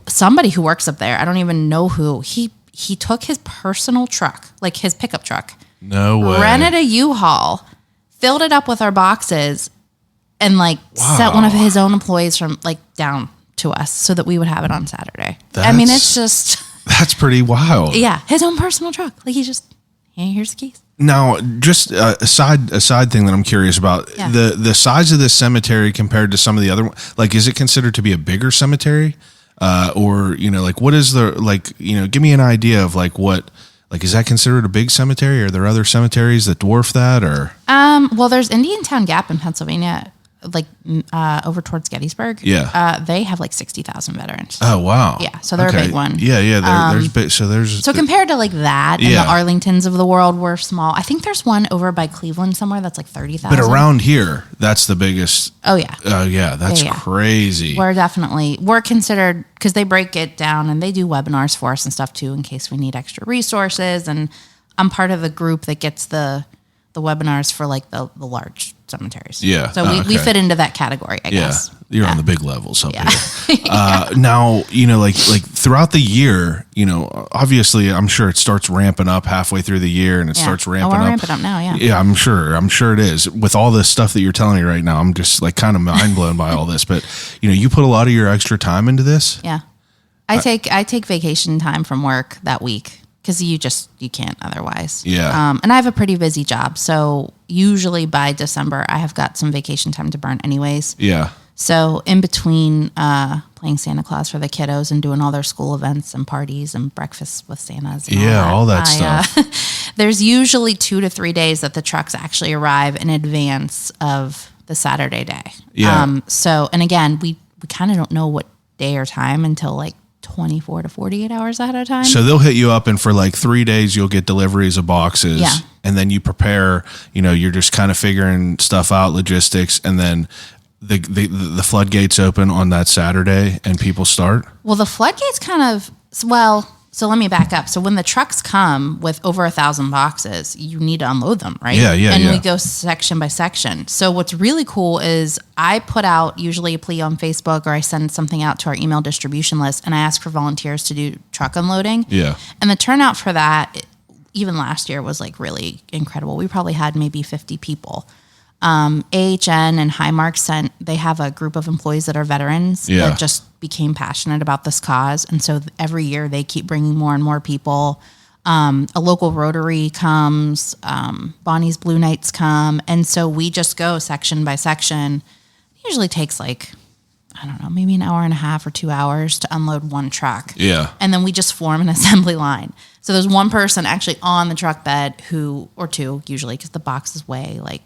Somebody who works up there, I don't even know who, he took his personal truck, like his pickup truck. No way. Rented a U-Haul, filled it up with our boxes, and like sent one of his own employees from like down to us so that we would have it on Saturday. I mean, it's just that's pretty wild. Yeah, his own personal truck. Like he just, hey, here's the keys. Now, just a side thing that I'm curious about, the size of this cemetery compared to some of the other ones, like, is it considered to be a bigger cemetery? Or, you know, like, what is the, like, you know, give me an idea of like what, like, is that considered a big cemetery? Are there other cemeteries that dwarf that, or? Well, there's Indiantown Gap in Pennsylvania, like over towards Gettysburg. Yeah. They have like 60,000 veterans. Oh, wow. Yeah. So they're a big one. Yeah. There's big. So compared to like that and the Arlingtons of the world, we're small. I think there's one over by Cleveland somewhere that's like 30,000. But around here, that's the biggest. Oh yeah. Oh yeah. That's crazy. We're considered, because they break it down and they do webinars for us and stuff too, in case we need extra resources. And I'm part of the group that gets the webinars for like the large cemeteries. Yeah. So we fit into that category, I guess. You're on the big levels up here. Now, you know, like throughout the year, you know, obviously I'm sure it starts ramping up halfway through the year and it starts ramping up. Ramping up now, yeah. Yeah, I'm sure it is. With all this stuff that you're telling me right now, I'm just like kind of mind blown by all this. But, you know, you put a lot of your extra time into this. Yeah. I take vacation time from work that week, because you can't otherwise. Yeah. And I have a pretty busy job. So usually by December, I have got some vacation time to burn anyways. Yeah. So in between playing Santa Claus for the kiddos and doing all their school events and parties and breakfasts with Santas. And all that stuff. There's usually 2 to 3 days that the trucks actually arrive in advance of the Saturday day. Yeah. So, and again, we kind of don't know what day or time until like 24 to 48 hours ahead of time. So they'll hit you up and for like 3 days, you'll get deliveries of boxes. Yeah. And then you prepare, you know, you're just kind of figuring stuff out, logistics. And then the floodgates open on that Saturday and people start. Well, the floodgates so let me back up. So when the trucks come with over 1,000 boxes, you need to unload them, right? Yeah. And we go section by section. So what's really cool is I put out usually a plea on Facebook, or I send something out to our email distribution list, and I ask for volunteers to do truck unloading. Yeah. And the turnout for that, even last year, was like really incredible. We probably had maybe 50 people. AHN and Highmark they have a group of employees that are veterans that just became passionate about this cause. And so every year they keep bringing more and more people. A local Rotary comes, Bonnie's Blue Knights come. And so we just go section by section. It usually takes like, I don't know, maybe an hour and a half or 2 hours to unload one truck. Yeah. And then we just form an assembly line. So there's one person actually on the truck bed or two usually, because the boxes weigh like,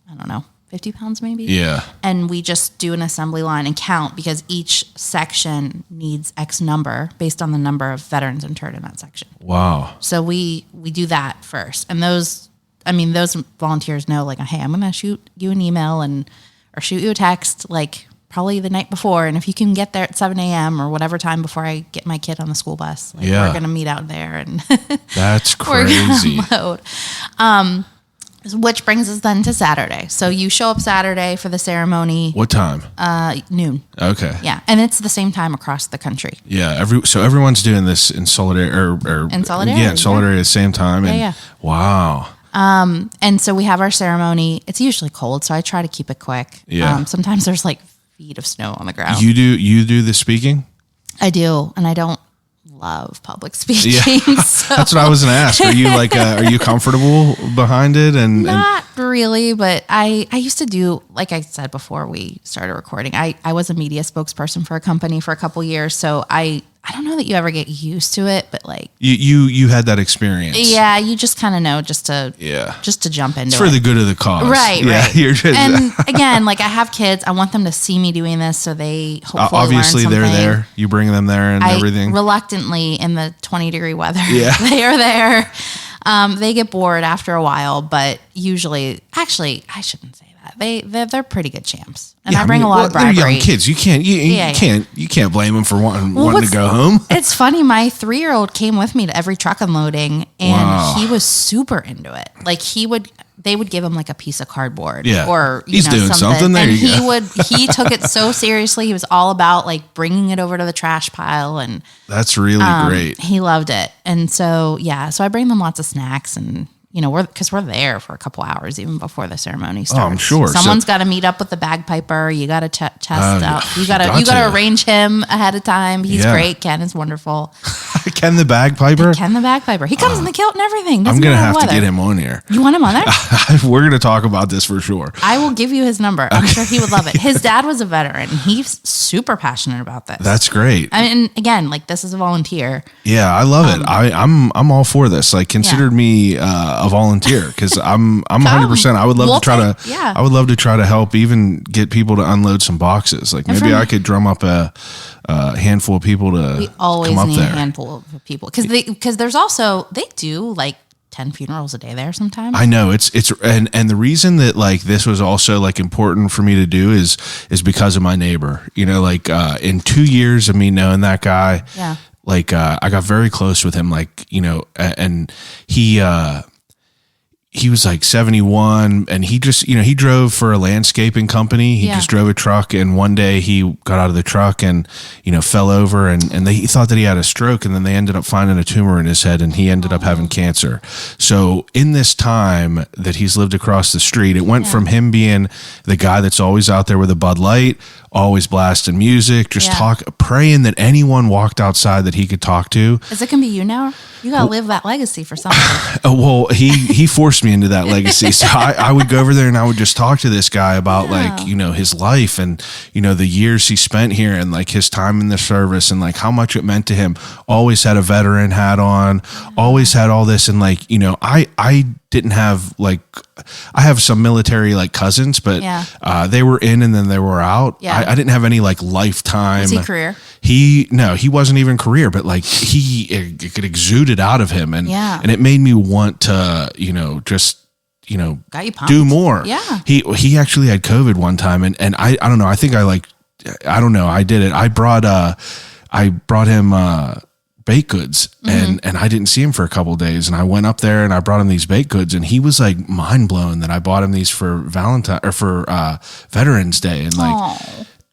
I don't know, 50 pounds maybe. Yeah. And we just do an assembly line and count, because each section needs X number based on the number of veterans interred in that section. Wow. So we do that first. And those volunteers know, like, hey, I'm going to shoot you an email or shoot you a text, like probably the night before. And if you can get there at 7 a.m. or whatever time before I get my kid on the school bus, like, we're going to meet out there. And that's crazy. We're going to unload. Which brings us then to Saturday. So you show up Saturday for the ceremony. What time? Noon. Okay. Yeah, and it's the same time across the country. Yeah. So everyone's doing this in solidarity. In solidarity. Yeah, in solidarity at the same time. Yeah. Wow. And so we have our ceremony. It's usually cold, so I try to keep it quick. Yeah. Sometimes there's like feet of snow on the ground. You do the speaking? I do, and I don't love public speaking. Yeah. So. That's what I was going to ask. Are you are you comfortable behind it? Not really, but I used to do, like I said before we started recording, I was a media spokesperson for a company for a couple years. So I don't know that you ever get used to it, but like you had that experience. Yeah, you just kind of know just to jump into it. It's for the good of the cause. Right, yeah, right. You're just, and again, like I have kids, I want them to see me doing this so they hopefully obviously learn something. They're there. You bring them there and everything. Reluctantly in the 20-degree weather. Yeah. They are there. They get bored after a while, but usually, actually, I shouldn't say that. They're pretty good champs, and I bring a lot of bribery. They're young kids. You can't blame them for wanting to go home. It's funny. My 3-year-old came with me to every truck unloading, and he was super into it. Like they would give him like a piece of cardboard, or he's doing something. There and you go. He took it so seriously. He was all about like bringing it over to the trash pile, and that's really great. He loved it, and so so I bring them lots of snacks and because we're there for a couple hours even before the ceremony starts. Oh, I'm sure. Someone's got to meet up with the bagpiper. You got to test out. You got got to to. arrange him ahead of time. He's Yeah. great. Ken is wonderful. Ken the bagpiper. Ken the bagpiper. He comes in the kilt and everything. I'm Doesn't gonna matter have to weather. get him on here. You want him on there? We're gonna talk about this for sure. I will give you his number. I'm sure he would love it. His dad was a veteran. He's super passionate about this. That's great. I mean, again, like this is a volunteer. Yeah, I love it. I'm all for this. Like, consider me a volunteer because I'm 100%. I would love I would love to try to help even get people to unload some boxes. Like maybe I could drum up a handful of people to We always come up need there. a handful of people because there's also they do like 10 funerals a day there sometimes. I know it's and the reason that like this was also like important for me to do is because of my neighbor. Like in 2 years of me knowing that guy, Yeah. like I got very close with him. Like and he was like 71 and he just, he drove for a landscaping company. He just drove a truck and one day he got out of the truck and, fell over and he thought that he had a stroke and then they ended up finding a tumor in his head and he ended up having cancer. So in this time that he's lived across the street, it went from him being the guy that's always out there with a Bud Light, always blasting music, just praying that anyone walked outside that he could talk to. Is it going to be you now? You got to live that legacy for somebody. Well, he forced me into that legacy. So I would go over there and I would just talk to this guy about like, his life and, the years he spent here and like his time in the service and like how much it meant to him. Always had a veteran hat on, always had all this. And like, I didn't have like, I have some military like cousins, but they were in and then they were out. Yeah. I didn't have any like lifetime. Was he career? He wasn't even career, but like it exuded out of him and it made me want to, just, Got you pumped. do more. Yeah. He actually had COVID one time and I don't know. I think I did it. I brought him, baked goods and I didn't see him for a couple of days and I went up there and I brought him these baked goods and he was like mind blown that I bought him these for Veterans Day and like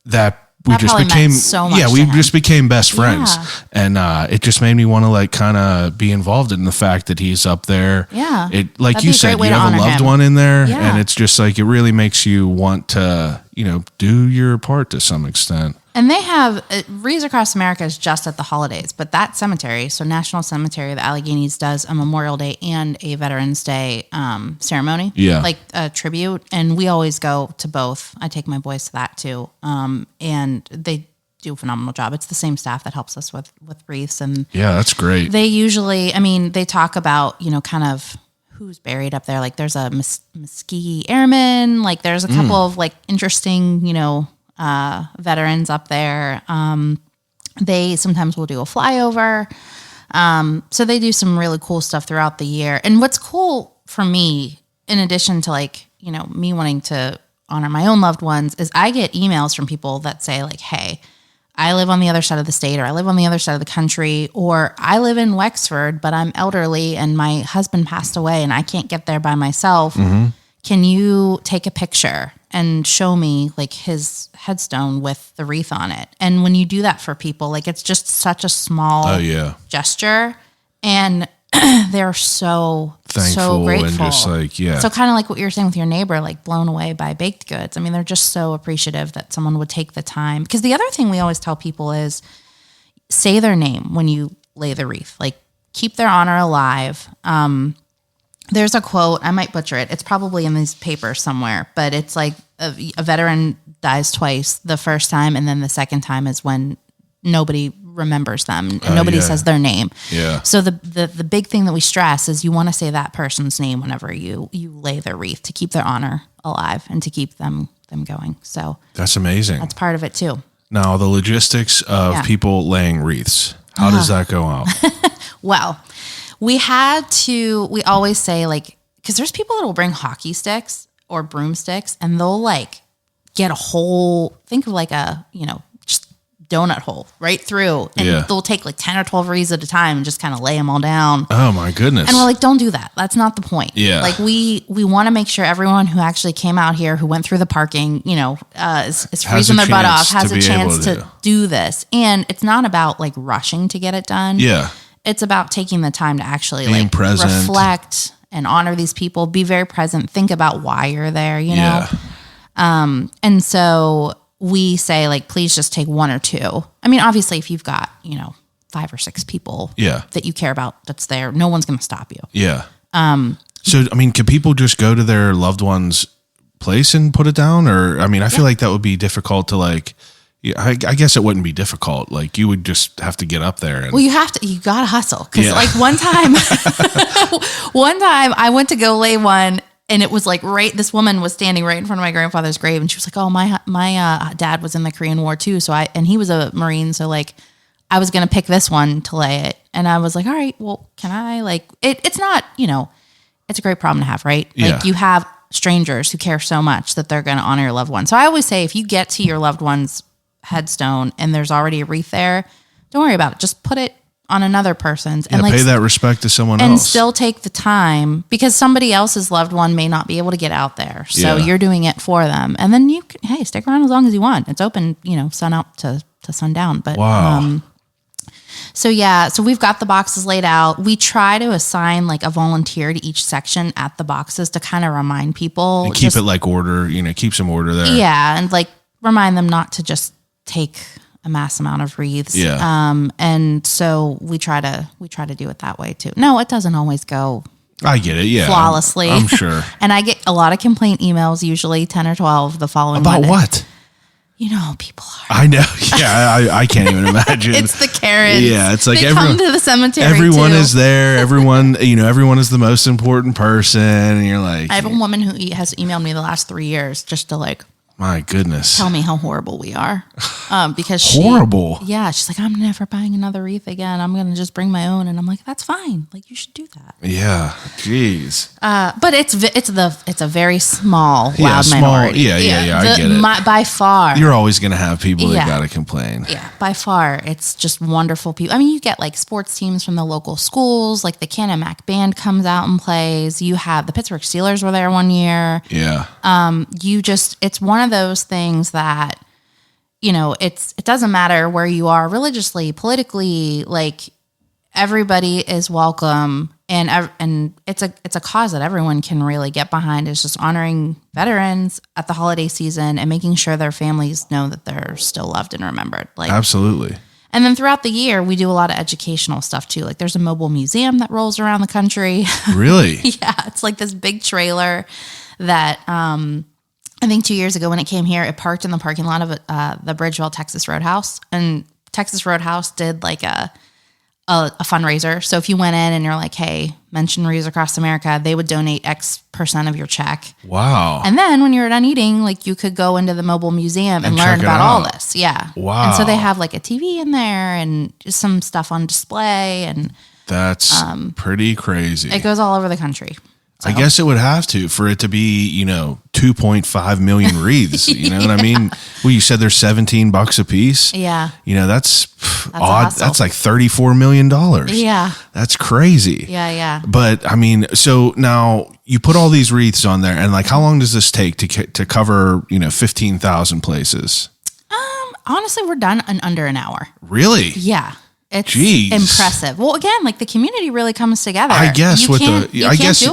that we That just probably became meant so much we to him. just became best friends and it just made me want to like kind of be involved in the fact that he's up there. Yeah. It like That'd you be a said, great way you to have a honor loved him. one in there Yeah. and it's just like it really makes you want to, do your part to some extent. And they have Wreaths Across America is just at the holidays, but that cemetery, so National Cemetery, the Alleghenies does a Memorial Day and a Veterans Day ceremony, like a tribute, and we always go to both. I take my boys to that too, and they do a phenomenal job. It's the same staff that helps us with wreaths, and That's great. they usually, they talk about kind of who's buried up there. Like there's a Muskegee Airman, like there's a couple of like interesting, veterans up there. They sometimes will do a flyover. So they do some really cool stuff throughout the year. And what's cool for me, in addition to like, me wanting to honor my own loved ones, is I get emails from people that say like, hey, I live on the other side of the state, or I live on the other side of the country, or I live in Wexford, but I'm elderly and my husband passed away and I can't get there by myself. Can you take a picture and show me like his headstone with the wreath on it? And when you do that for people, like it's just such a small gesture, and they're so Thankful grateful. and just like, So kind of like what you were saying with your neighbor, like blown away by baked goods. I mean, they're just so appreciative that someone would take the time. Because the other thing we always tell people is say their name when you lay the wreath, like keep their honor alive. There's a quote, I might butcher it. It's probably in these papers somewhere, but it's like a veteran dies twice. The first time and then the second time is when nobody remembers them and nobody says their name. Yeah. So the big thing that we stress is you want to say that person's name whenever you lay their wreath to keep their honor alive and to keep them going. So That's amazing. that's part of it too. Now, the logistics of people laying wreaths, how does that go out? Well, we always say like, because there's people that will bring hockey sticks or broomsticks and they'll like get a whole, think of like a, just donut hole right through. And they'll take like 10 or 12 wreaths at a time and just kind of lay them all down. Oh my goodness. And we're like, don't do that. That's not the point. Yeah. Like we want to make sure everyone who actually came out here, who went through the parking, is freezing their butt off, has a chance to do this. And it's not about like rushing to get it done. Yeah. It's about taking the time to actually Being like present. reflect and honor these people. Be very present. Think about why you're there, you know? And so we say, like, please just take one or two. I mean, obviously, if you've got, 5 or 6 people that you care about that's there, no one's going to stop you. Yeah. So, I mean, can people just go to their loved one's place and put it down? Or, I mean, I feel like that would be difficult to, like, I guess it wouldn't be difficult. Like, you would just have to get up there. And, well, you got to hustle. Because, like, one time I went to go lay one, and it was like this woman was standing right in front of my grandfather's grave, and she was like, oh, my dad was in the Korean War too. And he was a Marine. So, like, I was going to pick this one to lay it. And I was like, all right, well, can I, like, it's not, it's a great problem to have, right? Like, you have strangers who care so much that they're going to honor your loved one. So I always say, if you get to your loved one's headstone and there's already a wreath there, don't worry about it. Just put it on another person's and, like, pay that respect to someone else. And still take the time, because somebody else's loved one may not be able to get out there. So you're doing it for them. And then you can, stick around as long as you want. It's open, sun out to sundown. But, wow. So we've got the boxes laid out. We try to assign, like, a volunteer to each section at the boxes to kind of remind people. And keep it, like, order, keep some order there. Yeah. And, like, remind them not to just take a mass amount of wreaths. Yeah. And so we try to do it that way too. No, it doesn't always go. I get it. Yeah. Flawlessly. I'm sure. And I get a lot of complaint emails, usually 10 or 12 the following About Monday. What? People are. I know. Yeah. I can't even imagine. It's the Karens. Yeah. It's like they come to the cemetery. Everyone too. is there. Everyone, everyone is the most important person. And you're like, I have a woman who has emailed me the last 3 years just to, like, my goodness, tell me how horrible we are. Because horrible. She's like, I'm never buying another wreath again. I'm going to just bring my own. And I'm like, that's fine. Like, you should do that. Yeah. Jeez. But it's a very small, loud minority. Yeah. I get it. By far. You're always going to have people that got to complain. Yeah. By far. It's just wonderful people. I mean, you get, like, sports teams from the local schools, like the Canamac band comes out and plays. You have the Pittsburgh Steelers were there one year. Yeah. It's one of those things that, it doesn't matter where you are religiously, politically, like, everybody is welcome, and it's a cause that everyone can really get behind. Is just honoring veterans at the holiday season and making sure their families know that they're still loved and remembered. Like, absolutely. And then throughout the year, we do a lot of educational stuff too. Like, there's a mobile museum that rolls around the country. Really? Yeah, it's like this big trailer that I think 2 years ago when it came here, it parked in the parking lot of the Bridgeville, Texas Roadhouse. And Texas Roadhouse did, like, a fundraiser. So if you went in and you're like, hey, mention Wreaths Across America, they would donate X% of your check. Wow. And then when you're done eating, like, you could go into the mobile museum and learn about all this. Yeah. Wow. And so they have, like, a TV in there and just some stuff on display. And that's pretty crazy. It goes all over the country. So. I guess it would have to for it to be, 2.5 million wreaths. You know what I mean? Well, you said they're $17 a piece. Yeah. That's odd. That's like $34 million. Yeah. That's crazy. Yeah. But I mean, so now you put all these wreaths on there, and, like, how long does this take to cover, 15,000 places? Honestly, we're done in under an hour. Really? Yeah. It's Jeez. impressive. Well, again, like, the community really comes together. I guess you can't do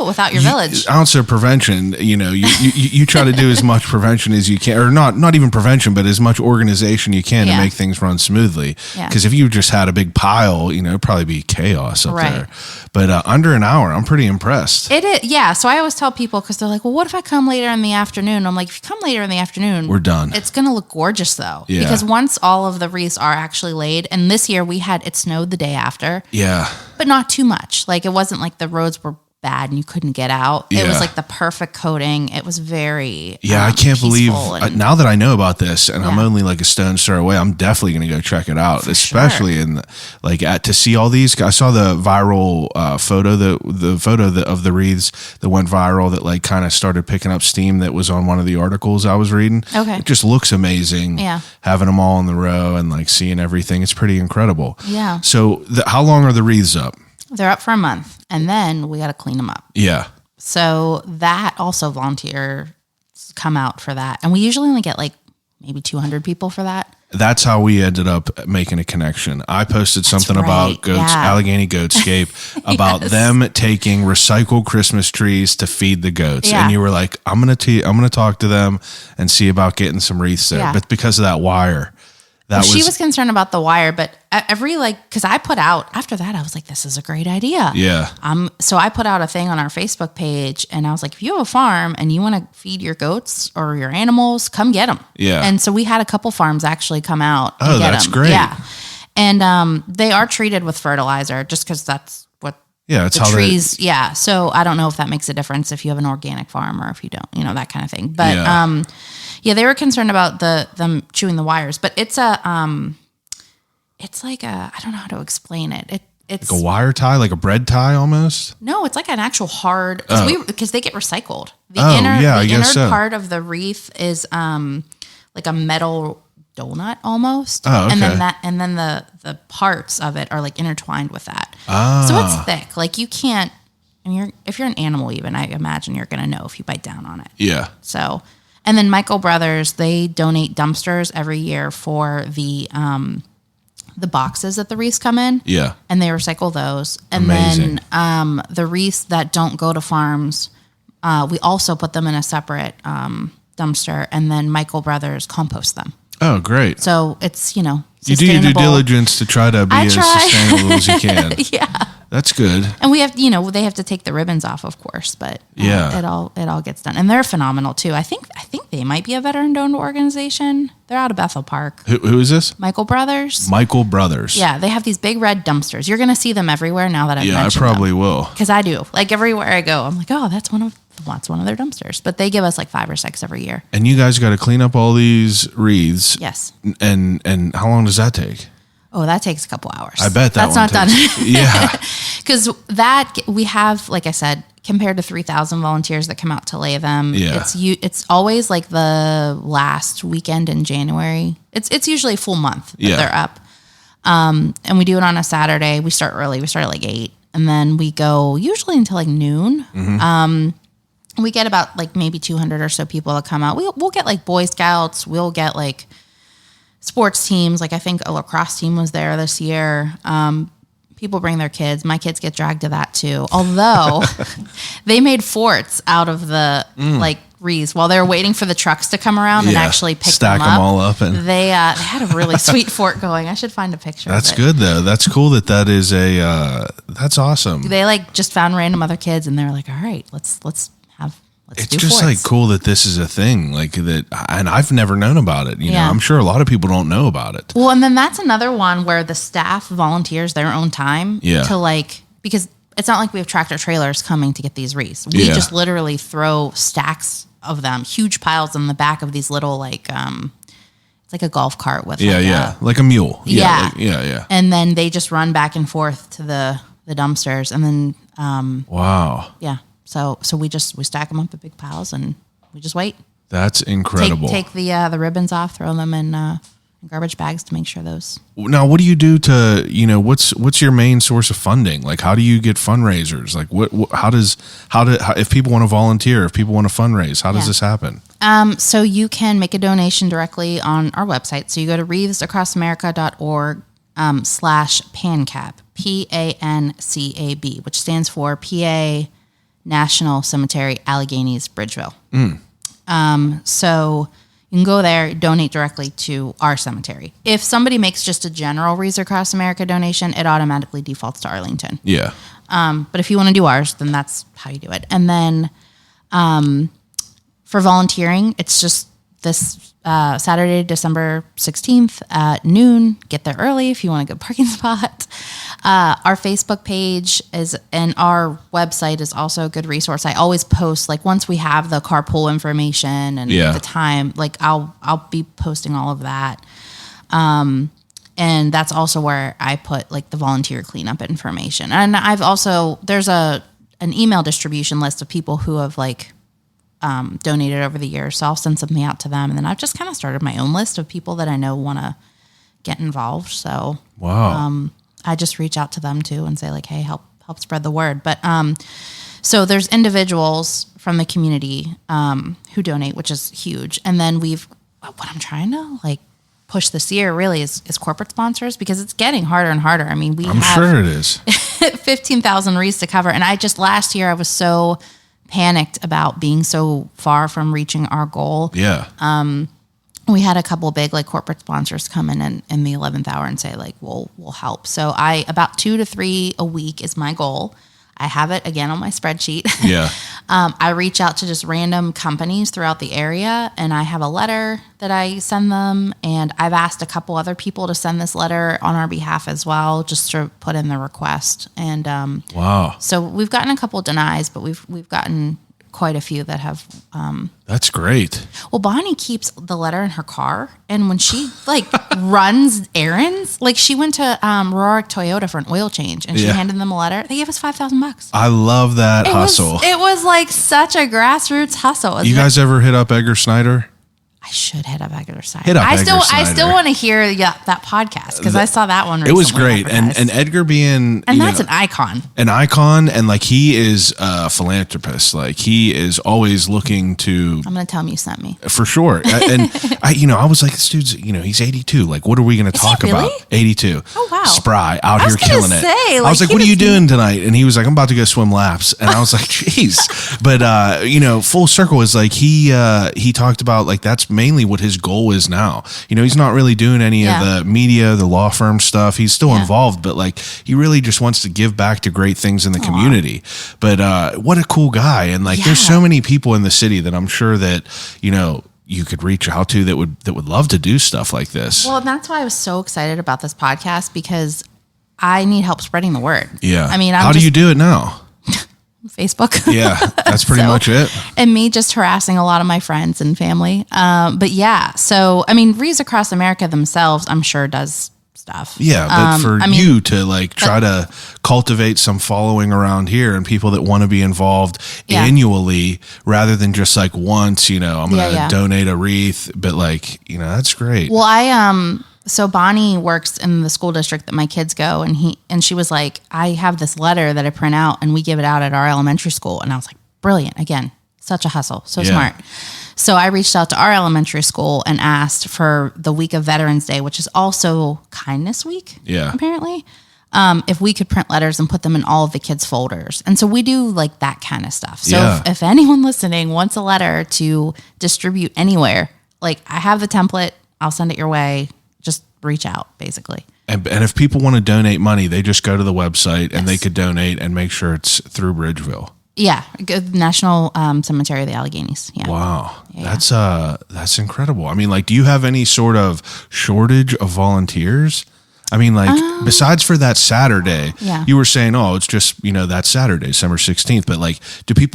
it without your village. Ounce of prevention. You try to do as much prevention as you can, or not even prevention, but as much organization you can to make things run smoothly. Because if you just had a big pile, it'd probably be chaos up there. But under an hour, I'm pretty impressed. It is, yeah. So I always tell people, because they're like, well, what if I come later in the afternoon? I'm like, if you come later in the afternoon, we're done. It's going to look gorgeous, though. Yeah. Because once all of the wreaths are actually laid, and this year it snowed the day after. Yeah. But not too much. Like, it wasn't like the roads were bad and you couldn't get out. It was like the perfect coating. It was very I can't believe now that I know about this, and I'm only like a stone's throw away, I'm definitely going to go check it out, especially in to see all these. I saw the viral photo, the photo of the wreaths that went viral that, like, kind of started picking up steam, that was on one of the articles I was reading. Okay. It just looks amazing. Yeah. Having them all in the row and, like, seeing everything. It's pretty incredible. Yeah. So how long are the wreaths up? They're up for a month, and then we got to clean them up. Yeah. So that also volunteers come out for that. And we usually only get, like, maybe 200 people for that. That's how we ended up making a connection. I posted something about goats, yeah. Allegheny Goatscape, about Yes. them taking recycled Christmas trees to feed the goats. Yeah. And you were like, I'm gonna talk to them and see about getting some wreaths there. Yeah. But because of that wire, She was concerned about the wire, but because I put out, after that, I was like, this is a great idea. Yeah. So I put out a thing on our Facebook page, and I was like, if you have a farm and you want to feed your goats or your animals, come get them. Yeah. And so we had a couple farms actually come out and Oh, get that's them. great. Yeah. And they are treated with fertilizer just because that's what It's the how trees. Yeah. So I don't know if that makes a difference if you have an organic farm or if you don't, that kind of thing. But they were concerned about them chewing the wires, but it's like I don't know how to explain it. It's like a wire tie, like a bread tie almost. no, it's like an actual hard because they get recycled. The I guess so. part of the wreath is like a metal donut almost. Oh, okay. And then the parts of it are like intertwined with that. Ah. So it's thick. Like you can't. And if you're an animal, even I imagine you're gonna know if you bite down on it. Yeah. So, and then Michael Brothers, they donate dumpsters every year for the boxes that the wreaths come in. Yeah. And they recycle those. And Amazing. then the wreaths that don't go to farms, we also put them in a separate dumpster, and then Michael Brothers compost them. Oh, great. So it's, You do your due sustainable. diligence to try to be I as try. sustainable as you can. Yeah. That's good. And we have, they have to take the ribbons off, of course, but Yeah. it all gets done. And they're phenomenal too. I think they might be a veteran-owned organization. They're out of Bethel Park. Who is this? Michael Brothers. Michael Brothers. Yeah, they have these big red dumpsters. You're going to see them everywhere now that I've Yeah, I mentioned probably will. because I do. Like everywhere I go, I'm like, oh, that's one of their dumpsters. But they give us like 5 or 6 every year. And you guys got to clean up all these wreaths. Yes. And how long does that take? Oh, that takes a couple hours. I bet that's one not takes- done. Yeah. Because we have, like I said, compared to 3,000 volunteers that come out to lay them. Yeah. It's always like the last weekend in January. It's usually a full month that Yeah. they're up. And we do it on a Saturday. We start early. We start at like 8, and then we go usually until like noon. Mm-hmm. We get about like maybe 200 or so people that come out. We'll get like Boy Scouts. We'll get like sports teams. Like I think a lacrosse team was there this year. People bring their kids. My kids get dragged to that too. Although they made forts out of the like wreaths while they were waiting for the trucks to come around and Yeah. actually pick Stack them up. all up. And They had a really sweet fort going. I should find a picture. that's of it. good, though. That's cool that is that's awesome. They like just found random other kids and they were like, "All right, let's It's do just forts." like cool that this is a thing, like that. And I've never known about it. You know, Yeah. I'm sure a lot of people don't know about it. Well, and then that's another one where the staff volunteers their own time Yeah. to because it's not like we have tractor trailers coming to get these wreaths. We Yeah. just literally throw stacks of them, huge piles in the back of these little it's like a golf cart with Like a mule. Yeah. Yeah. and then they just run back and forth to the dumpsters, and then Wow. so we stack them up in big piles and we just wait. That's incredible. Take the ribbons off, throw them in garbage bags to make sure those. Now, what do you do to, what's your main source of funding? Like, how do you get fundraisers? Like, if people want to volunteer, if people want to fundraise, how does Yeah. this happen? So you can make a donation directly on our website. So you go to wreathsacrossamerica.org /PANCAB, PANCAB, which stands for PA National Cemetery, Alleghenies, Bridgeville. So you can go there, donate directly to our cemetery. If somebody makes just a general Wreaths Across America donation, it automatically defaults to Arlington. Yeah. But if you want to do ours, then that's how you do it. And then for volunteering, it's just this Saturday, December 16th at noon. Get there early if you want a good parking spot. Our Facebook page and our website is also a good resource. I always post, like, once we have the carpool information and Yeah. the time, like I'll be posting all of that. And that's also where I put like the volunteer cleanup information. And I've also, there's an email distribution list of people who have like donated over the years. So I'll send something out to them. And then I've just kind of started my own list of people that I know want to get involved. So Wow. I just reach out to them too and say like, hey, help spread the word. But so there's individuals from the community who donate, which is huge. And then what I'm trying to like push this year really is corporate sponsors, because it's getting harder and harder. I mean, I'm sure it is. 15,000 wreaths to cover. And last year I was so panicked about being so far from reaching our goal. Yeah. We had a couple big like corporate sponsors come in the 11th hour and say like, we'll help. So about 2 to 3 a week is my goal. I have it again on my spreadsheet. Yeah. I reach out to just random companies throughout the area, and I have a letter that I send them. And I've asked a couple other people to send this letter on our behalf as well, just to put in the request. And wow. So we've gotten a couple denies, but we've gotten quite a few that have. That's great. Well, Bonnie keeps the letter in her car, and when she like runs errands, like she went to Rorick Toyota for an oil change, and she handed them a letter. They gave us $5,000. I love that hustle. It was like such a grassroots hustle. You guys ever hit up Edgar Snyder? I should hit up Edgar Snyder. Hit up I Edgar still Snyder. want to hear that podcast, because I saw that one It recently. was great. And Edgar being that's an icon. An icon, and like he is a philanthropist. Like he is always looking to. I'm going to tell him you sent me. For sure. And I was like, this dude's, he's 82. Like, what are we going to talk about? 82. Oh, wow. Spry, out here gonna killing it. say, I like, was like, he what are you just- doing tonight? And he was like, I'm about to go swim laps. And I was like, jeez. But, full circle is like, he talked about like, that's mainly what his goal is now. He's not really doing any of the media, the law firm stuff. He's still involved, but like, he really just wants to give back to great things in the community. But what a cool guy. And like, there's so many people in the city that I'm sure that, you could reach out to that would love to do stuff like this. Well, and that's why I was so excited about this podcast, because I need help spreading the word. Yeah. I mean, how do you do it now? Facebook. Yeah, that's pretty much it. And me just harassing a lot of my friends and family. But yeah, so, I mean, Wreaths Across America themselves, I'm sure does stuff. Yeah, but for you to like try to cultivate some following around here and people that want to be involved annually rather than just like once, I'm going to donate a wreath, but like, that's great. Well, so Bonnie works in the school district that my kids go, and she was like, I have this letter that I print out and we give it out at our elementary school. And I was like, brilliant. Again, such a hustle. So smart. So I reached out to our elementary school and asked for the week of Veterans Day, which is also Kindness Week, apparently, if we could print letters and put them in all of the kids' folders. And so we do like that kind of stuff. So if anyone listening wants a letter to distribute anywhere, like I have the template, I'll send it your way. Just reach out, basically. And if people want to donate money, they just go to the website and they could donate and make sure it's through Bridgeville. Yeah, National Cemetery of the Alleghenies. Yeah. Wow, that's incredible. I mean, like, do you have any sort of shortage of volunteers? I mean, like, besides for that Saturday, you were saying, oh, it's just that Saturday, December 16th. But like,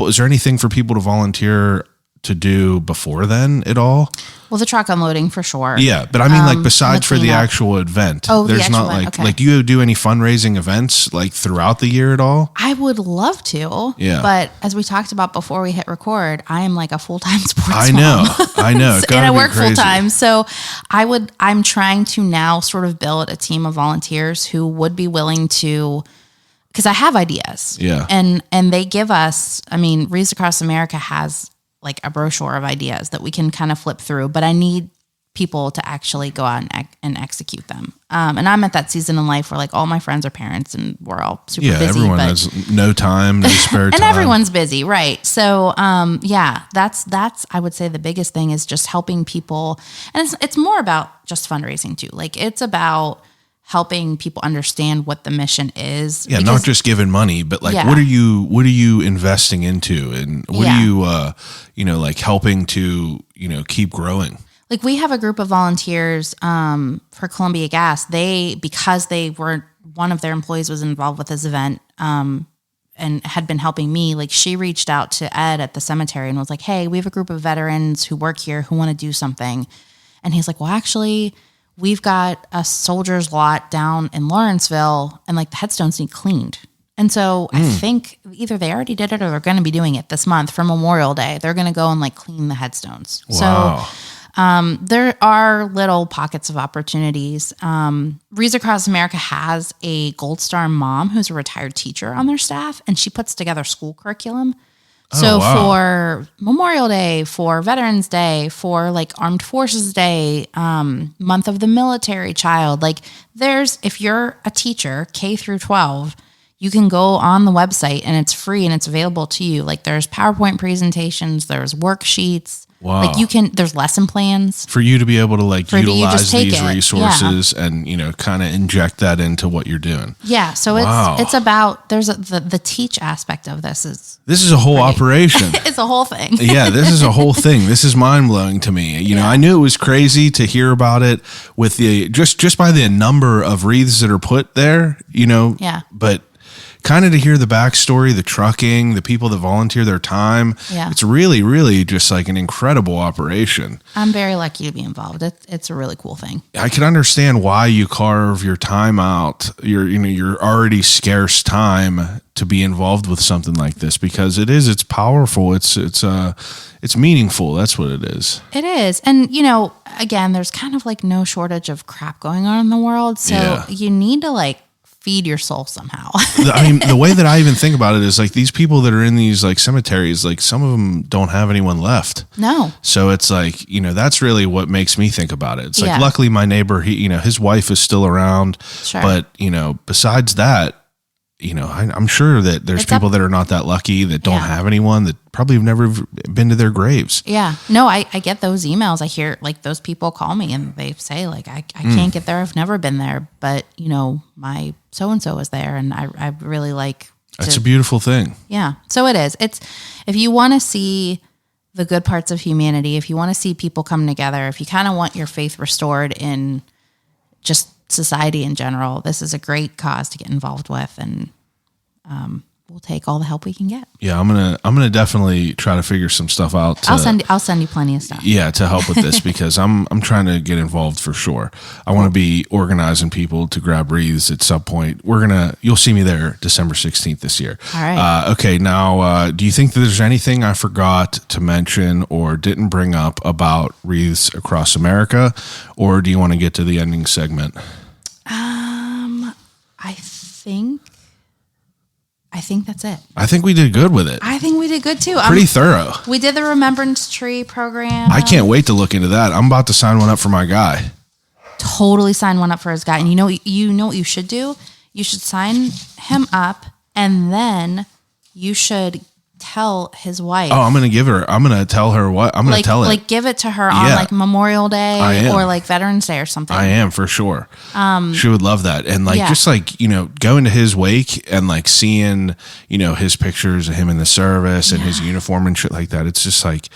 is there anything for people to volunteer to do before then at all? Well, the truck unloading for sure. Yeah, but I mean, like, besides for the actual event, there's not like, do you do any fundraising events like throughout the year at all? I would love to. Yeah. But as we talked about before we hit record, I am like a full-time sports I mom. know. It's and I work crazy. full-time. So I'm trying to now sort of build a team of volunteers who would be willing to, because I have ideas. Yeah. And they give us, I mean, Wreaths Across America has like a brochure of ideas that we can kind of flip through, but I need people to actually go out and execute them. And I'm at that season in life where like all my friends are parents and we're all super busy. Everyone has no time, no spare time. And everyone's busy, right? So, that's I would say the biggest thing is just helping people. And it's more about just fundraising too. Like it's about helping people understand what the mission is. Yeah, not just giving money, but like, what are you investing into, and what are you, like helping to, keep growing? Like we have a group of volunteers for Columbia Gas. Because one of their employees was involved with this event and had been helping me. Like she reached out to Ed at the cemetery and was like, "Hey, we have a group of veterans who work here who want to do something." And he's like, "Well, actually, we've got a soldier's lot down in Lawrenceville and like the headstones need cleaned." And so I think either they already did it or they're going to be doing it this month for Memorial Day. They're going to go and like clean the headstones. Wow. So there are little pockets of opportunities. Wreaths Across America has a Gold Star mom who's a retired teacher on their staff, and she puts together school curriculum. So wow. for Memorial Day, for Veterans Day, for like Armed Forces Day, month of the military child, like if you're a teacher, K through 12, you can go on the website and it's free and it's available to you. Like there's PowerPoint presentations, there's worksheets. Wow. Like there's lesson plans. For you to be able to like utilize these it. resources and, kind of inject that into what you're doing. Yeah. So it's about, the teach aspect of this is. This is a whole operation. It's a whole thing. Yeah, this is a whole thing. This is mind blowing to me. I knew it was crazy to hear about it with the just by the number of wreaths that are put there, Yeah. But kind of to hear the backstory, the trucking, the people that volunteer their time. Yeah. It's really, really just like an incredible operation. I'm very lucky to be involved. It's a really cool thing. I can understand why you carve your time out, your already scarce time to be involved with something like this, because it's powerful. It's meaningful. That's what it is. It is. And, again, there's kind of like no shortage of crap going on in the world. So you need to like feed your soul somehow. The way that I even think about it is like these people that are in these like cemeteries, like some of them don't have anyone left. No. So it's like, that's really what makes me think about it. It's like, Yeah. luckily my neighbor, his wife is still around, Sure. but besides that, I'm sure that there's people that are not that lucky that don't have anyone, that probably have never been to their graves. Yeah. No, I get those emails. I hear like those people call me and they say like, I can't get there. I've never been there, but my so-and-so is there. And I really like. That's a beautiful thing. Yeah. So it is. If you want to see the good parts of humanity, if you want to see people come together, if you kind of want your faith restored in just society in general, this is a great cause to get involved with, and we'll take all the help we can get. Yeah, I'm gonna definitely try to figure some stuff out. I'll send you plenty of stuff. Yeah, to help with this, because I'm trying to get involved for sure. I want to be organizing people to grab wreaths at some point. You'll see me there December 16th this year. All right. Okay. Now, do you think that there's anything I forgot to mention or didn't bring up about Wreaths Across America, or do you want to get to the ending segment? I think that's it. I think we did good with it. I think we did good too. Pretty thorough. We did the Remembrance Tree program. I can't wait to look into that. I'm about to sign one up for my guy. Totally sign one up for his guy. And you know what you should do? You should sign him up, and then you should tell his wife. Oh, I'm going to tell her what I'm going to tell her. Like give it to her on like Memorial Day or like Veterans Day or something. I am, for sure. She would love that. And like, just like, going to his wake and like seeing, his pictures of him in the service and his uniform and shit like that. It's just like,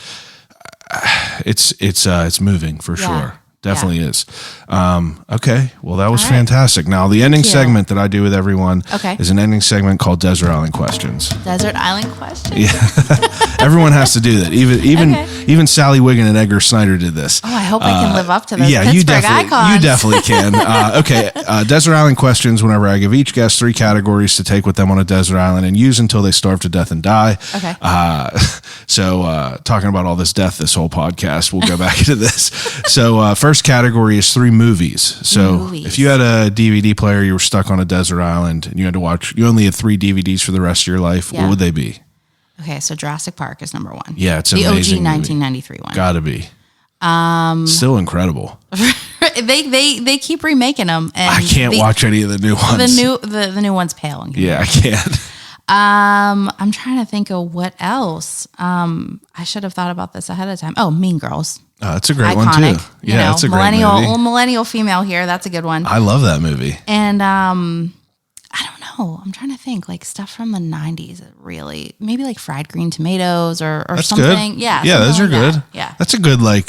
it's moving for sure. Definitely is. Okay. Well, that was fantastic. Now, the ending segment that I do with everyone is an ending segment called Desert Island Questions. Desert Island Questions? Yeah. Everyone has to do that. Even Sally Wiggin and Edgar Snyder did this. Oh, I hope I can live up to those Pittsburgh icons. You definitely can. Okay. Desert Island Questions, whenever I give each guest 3 categories to take with them on a desert island and use until they starve to death and die. Okay. So talking about all this death, this whole podcast, we'll go back into this. So first category is 3 movies. So if you had a DVD player, you were stuck on a desert island and you had to watch, you only had 3 DVDs for the rest of your life, what would they be? Okay, so Jurassic Park is number 1. Yeah, it's an the amazing OG 1993 one. Gotta be. Still incredible. They keep remaking them. And I can't watch any of the new ones. The new one's pale. Yeah, I can't. I'm trying to think of what else. I should have thought about this ahead of time. Oh, Mean Girls. That's a great Iconic, one too. Yeah, that's a great movie. Millennial female here. That's a good one. I love that movie. And I don't know. I'm trying to think like stuff from the 90s. Really, maybe like Fried Green Tomatoes or that's something. Good. Yeah, yeah, those are good. Yeah, that's a good like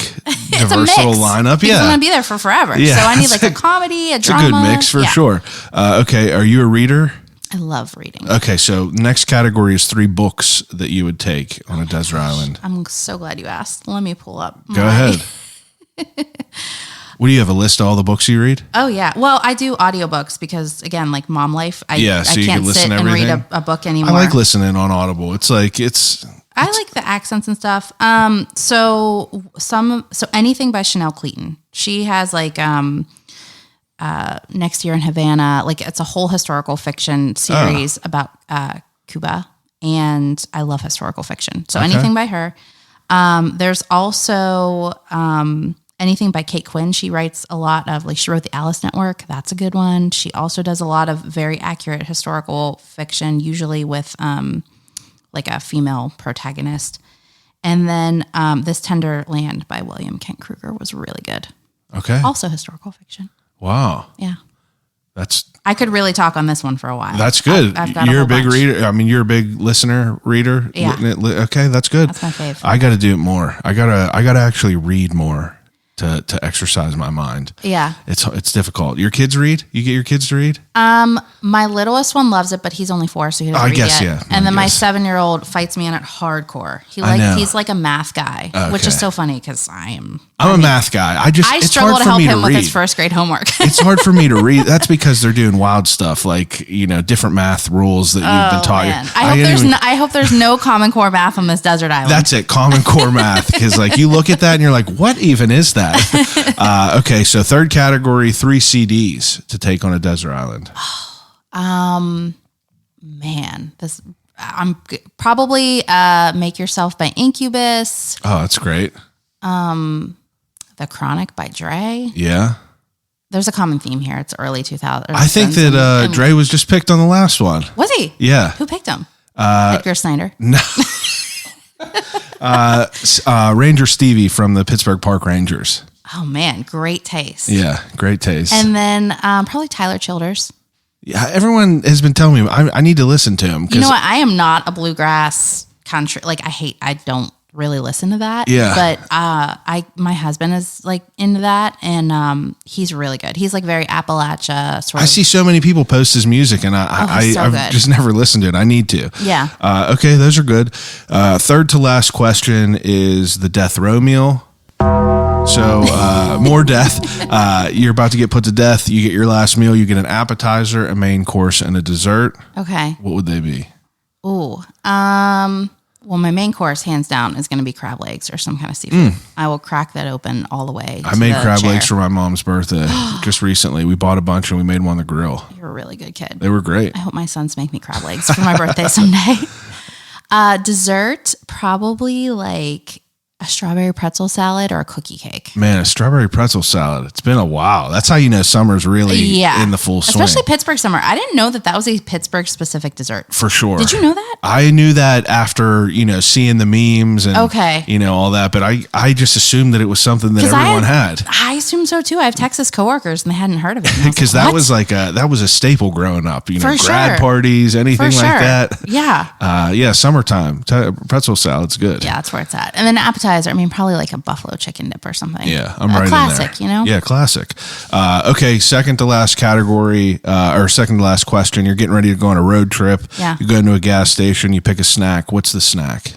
diverse little lineup. Because I'm gonna be there for forever. Yeah, so I need like a comedy, a drama. It's a good mix for sure. Okay, are you a reader? I love reading. Okay, so next category is 3 books that you would take on a desert island. I'm so glad you asked. Let me pull up. Go ahead. What do you have, a list of all the books you read? Oh yeah. Well, I do audiobooks because again, like mom life, I can't sit and read a book anymore. I like listening on Audible. I like the accents and stuff. So anything by Chanel Cleaton. She has like Next Year in Havana, like it's a whole historical fiction series about Cuba. and I love historical fiction. So anything by her. There's also anything by Kate Quinn. She writes a lot of, like, she wrote the Alice Network. That's a good one. She also does a lot of very accurate historical fiction, usually with like a female protagonist. And then This Tender Land by William Kent Kruger was really good. Okay. Also historical fiction. Wow. Yeah. I could really talk on this one for a while. That's good. I've got you're a big bunch. reader. I mean, you're a big listener, reader. Yeah. Okay, that's good. That's my fave. I got to do it more. I gotta actually read more to exercise my mind. Yeah. It's difficult. Your kids read? You get your kids to read? My littlest one loves it, but he's only 4, so he doesn't read yet. Yeah. And then my 7-year-old fights me on it hardcore. He's like a math guy, which is so funny because I'm a math guy. I it's struggle hard to help me him to with read. his first grade homework. It's hard for me to read. That's because they're doing wild stuff, like, different math rules that you've been taught. Man. I hope there's no Common Core math on this desert island. That's it, Common Core math. Because, like, you look at that and you're like, what even is that? Okay, so third category, 3 CDs to take on a desert island. Man, I'm probably Make Yourself by Incubus. Oh, that's great. The Chronic by Dre. Yeah. There's a common theme here. It's early 2000s. I think that Dre was just picked on the last one. Was he? Yeah. Who picked him? Edgar Snyder. No. Ranger Stevie from the Pittsburgh Park Rangers. Oh, man. Great taste. Yeah, great taste. And then probably Tyler Childers. Yeah, everyone has been telling me I need to listen to him. You know what? I am not a bluegrass country. Like, I don't really listen to that. Yeah. But my husband is like into that, and he's really good. He's like very Appalachia sort of. I see so many people post his music, and I've good. just never listened to it. I need to. Yeah. Okay, those are good. Third to last question is the death row meal. So more death. You're about to get put to death. You get your last meal. You get an appetizer, a main course, and a dessert. Okay. What would they be? Ooh. Well, my main course, hands down, is going to be crab legs or some kind of seafood. I will crack that open all the way. I made crab legs for my mom's birthday just recently. We bought a bunch and we made one on the grill. You're a really good kid. They were great. I hope my sons make me crab legs for my birthday someday. Dessert, probably like a strawberry pretzel salad or a cookie cake. Man, a strawberry pretzel salad. It's been a while. That's how you know summer's really in the full swing. Especially Pittsburgh summer. I didn't know that was a Pittsburgh specific dessert. For sure. Did you know that? I knew that after, seeing the memes and, all that. But I just assumed that it was something that everyone had. I assume so too. I have Texas coworkers and they hadn't heard of it. Because that was a staple growing up. For grad parties, anything like that. Yeah. Summertime. Pretzel salad's good. Yeah, that's where it's at. And then appetizer, probably like a buffalo chicken dip or something. Yeah, I'm right classic, in there. Yeah, classic. Okay, second to last category, or second to last question. You're getting ready to go on a road trip. Yeah. You go into a gas station, you pick a snack. What's the snack?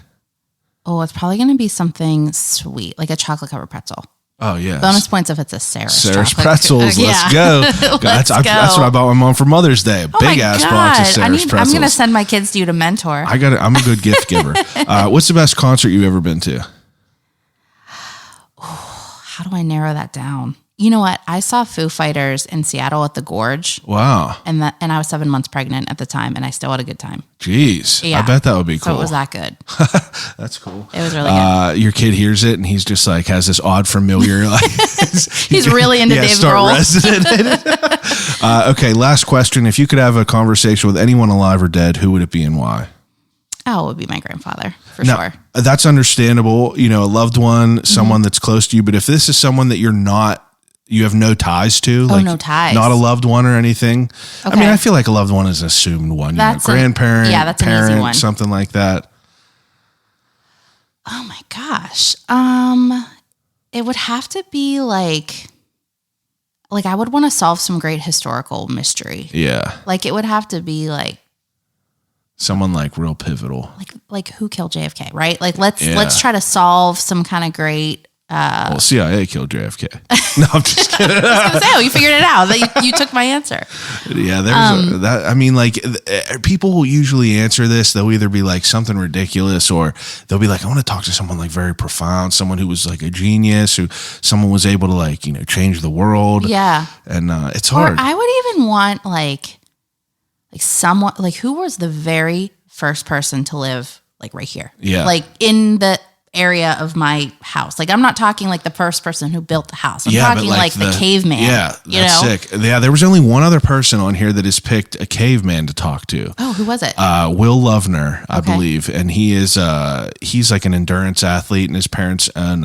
Oh, it's probably going to be something sweet, like a chocolate covered pretzel. Oh, yeah. Bonus points if it's a Sarah's pretzels. Let's go. That's what I bought my mom for Mother's Day. Big ass box of Sarah's pretzels. I'm going to send my kids to you to mentor. I'm a good gift giver. What's the best concert you've ever been to? How do I narrow that down? You know what? I saw Foo Fighters in Seattle at the Gorge. Wow. And I was 7 months pregnant at the time, and I still had a good time. Jeez. Yeah. I bet that would be cool. So it was that good. That's cool. It was really good. Your kid hears it, and he's just like, has this odd familiar. He's really into Dave Grohl. Okay, last question. If you could have a conversation with anyone alive or dead, who would it be and why? Oh, it would be my grandfather, for sure. That's understandable. A loved one, someone that's close to you. But if this is someone that you have no ties to, no ties, not a loved one or anything. Okay. I feel like a loved one is an assumed one. Grandparent, that's parent, an easy one. Something like that. Oh my gosh. It would have to be like I would want to solve some great historical mystery. Yeah. It would have to be someone real pivotal. Like who killed JFK, right? Let's try to solve some kind of great. Well, CIA killed JFK. No, I'm just kidding. I was gonna say, you figured it out. You took my answer. Yeah, people will usually answer this. They'll either be something ridiculous, or they'll be I want to talk to someone very profound, someone who was a genius, someone was able to change the world. Yeah, and it's hard. Or I would even want someone who was the very first person to live like right here. Yeah. Like in the area of my house. Like I'm not talking like the first person who built the house. I'm talking like the caveman. Yeah, that's you know? sick. Yeah, there was only one other person on here that has picked a caveman to talk to. Oh, who was it? Will Lovner, I Okay. believe, and he's like an endurance athlete, and his parents own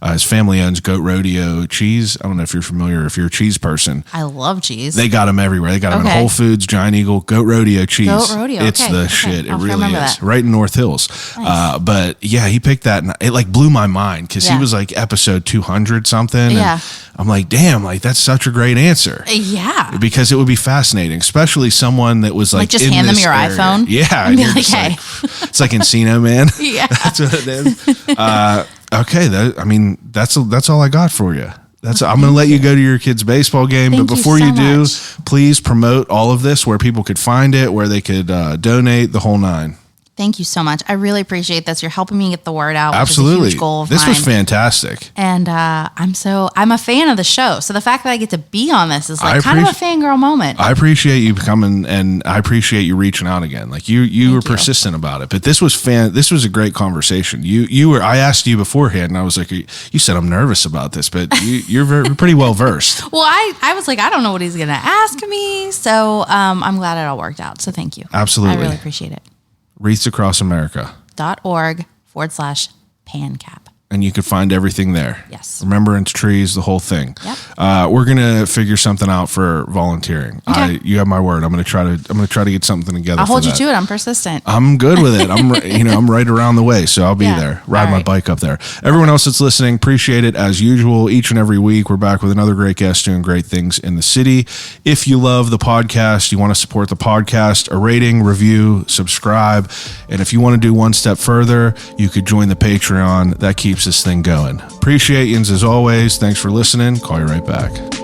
his family owns Goat Rodeo Cheese. I don't know if you're familiar, if you're a cheese person. I love cheese. They got them everywhere. They got them in Okay. Whole Foods, Giant Eagle, Goat Rodeo Cheese. Goat Rodeo, It's okay, the okay. shit. It I'll really remember is. that. Right in North Hills. But yeah, he picked that, and it like blew my mind because he Yeah. was like episode 200 something. Yeah. And I'm like, damn, like that's such a great answer. Yeah. Because it would be fascinating, especially someone that was like just in hand them this your area. iPhone Yeah, and be you're like, just "Hey." it's like Encino Man. Yeah. That's what it is. Okay, that's all I got for you. I'm going to let you go to your kid's baseball game, Thank but you before so you do, much. please promote all of this where people could find it, where they could donate, the whole nine. Thank you so much. I really appreciate this. You're helping me get the word out. Absolutely, Which is a huge goal of this mine. was fantastic. And I'm a fan of the show. So the fact that I get to be on this is like kind of a fangirl moment. I appreciate you coming, and I appreciate you reaching out again. Like you were you. persistent about it. But this was a great conversation. I asked you beforehand, and I was like, you said I'm nervous about this, but you're pretty well versed. Well, I was like, I don't know what he's going to ask me. So I'm glad it all worked out. So thank you. Absolutely. I really appreciate it. Wreaths Across America. .org/PanCap. And you can find everything there. Yes. Remembrance trees, the whole thing. Yep. We're gonna figure something out for volunteering. Okay. You have my word. I'm gonna try to get something together. I'll hold you that. to it. I'm persistent. I'm good with it. I'm right around the way, so I'll be Yeah. there. Ride All my right. bike up there. Everyone else that's listening, appreciate it as usual. Each and every week, we're back with another great guest doing great things in the city. If you love the podcast, you want to support the podcast, a rating, review, subscribe, and if you want to do one step further, you could join the Patreon. That keeps this thing going. Appreciate yous as always. Thanks for listening. Call you right back.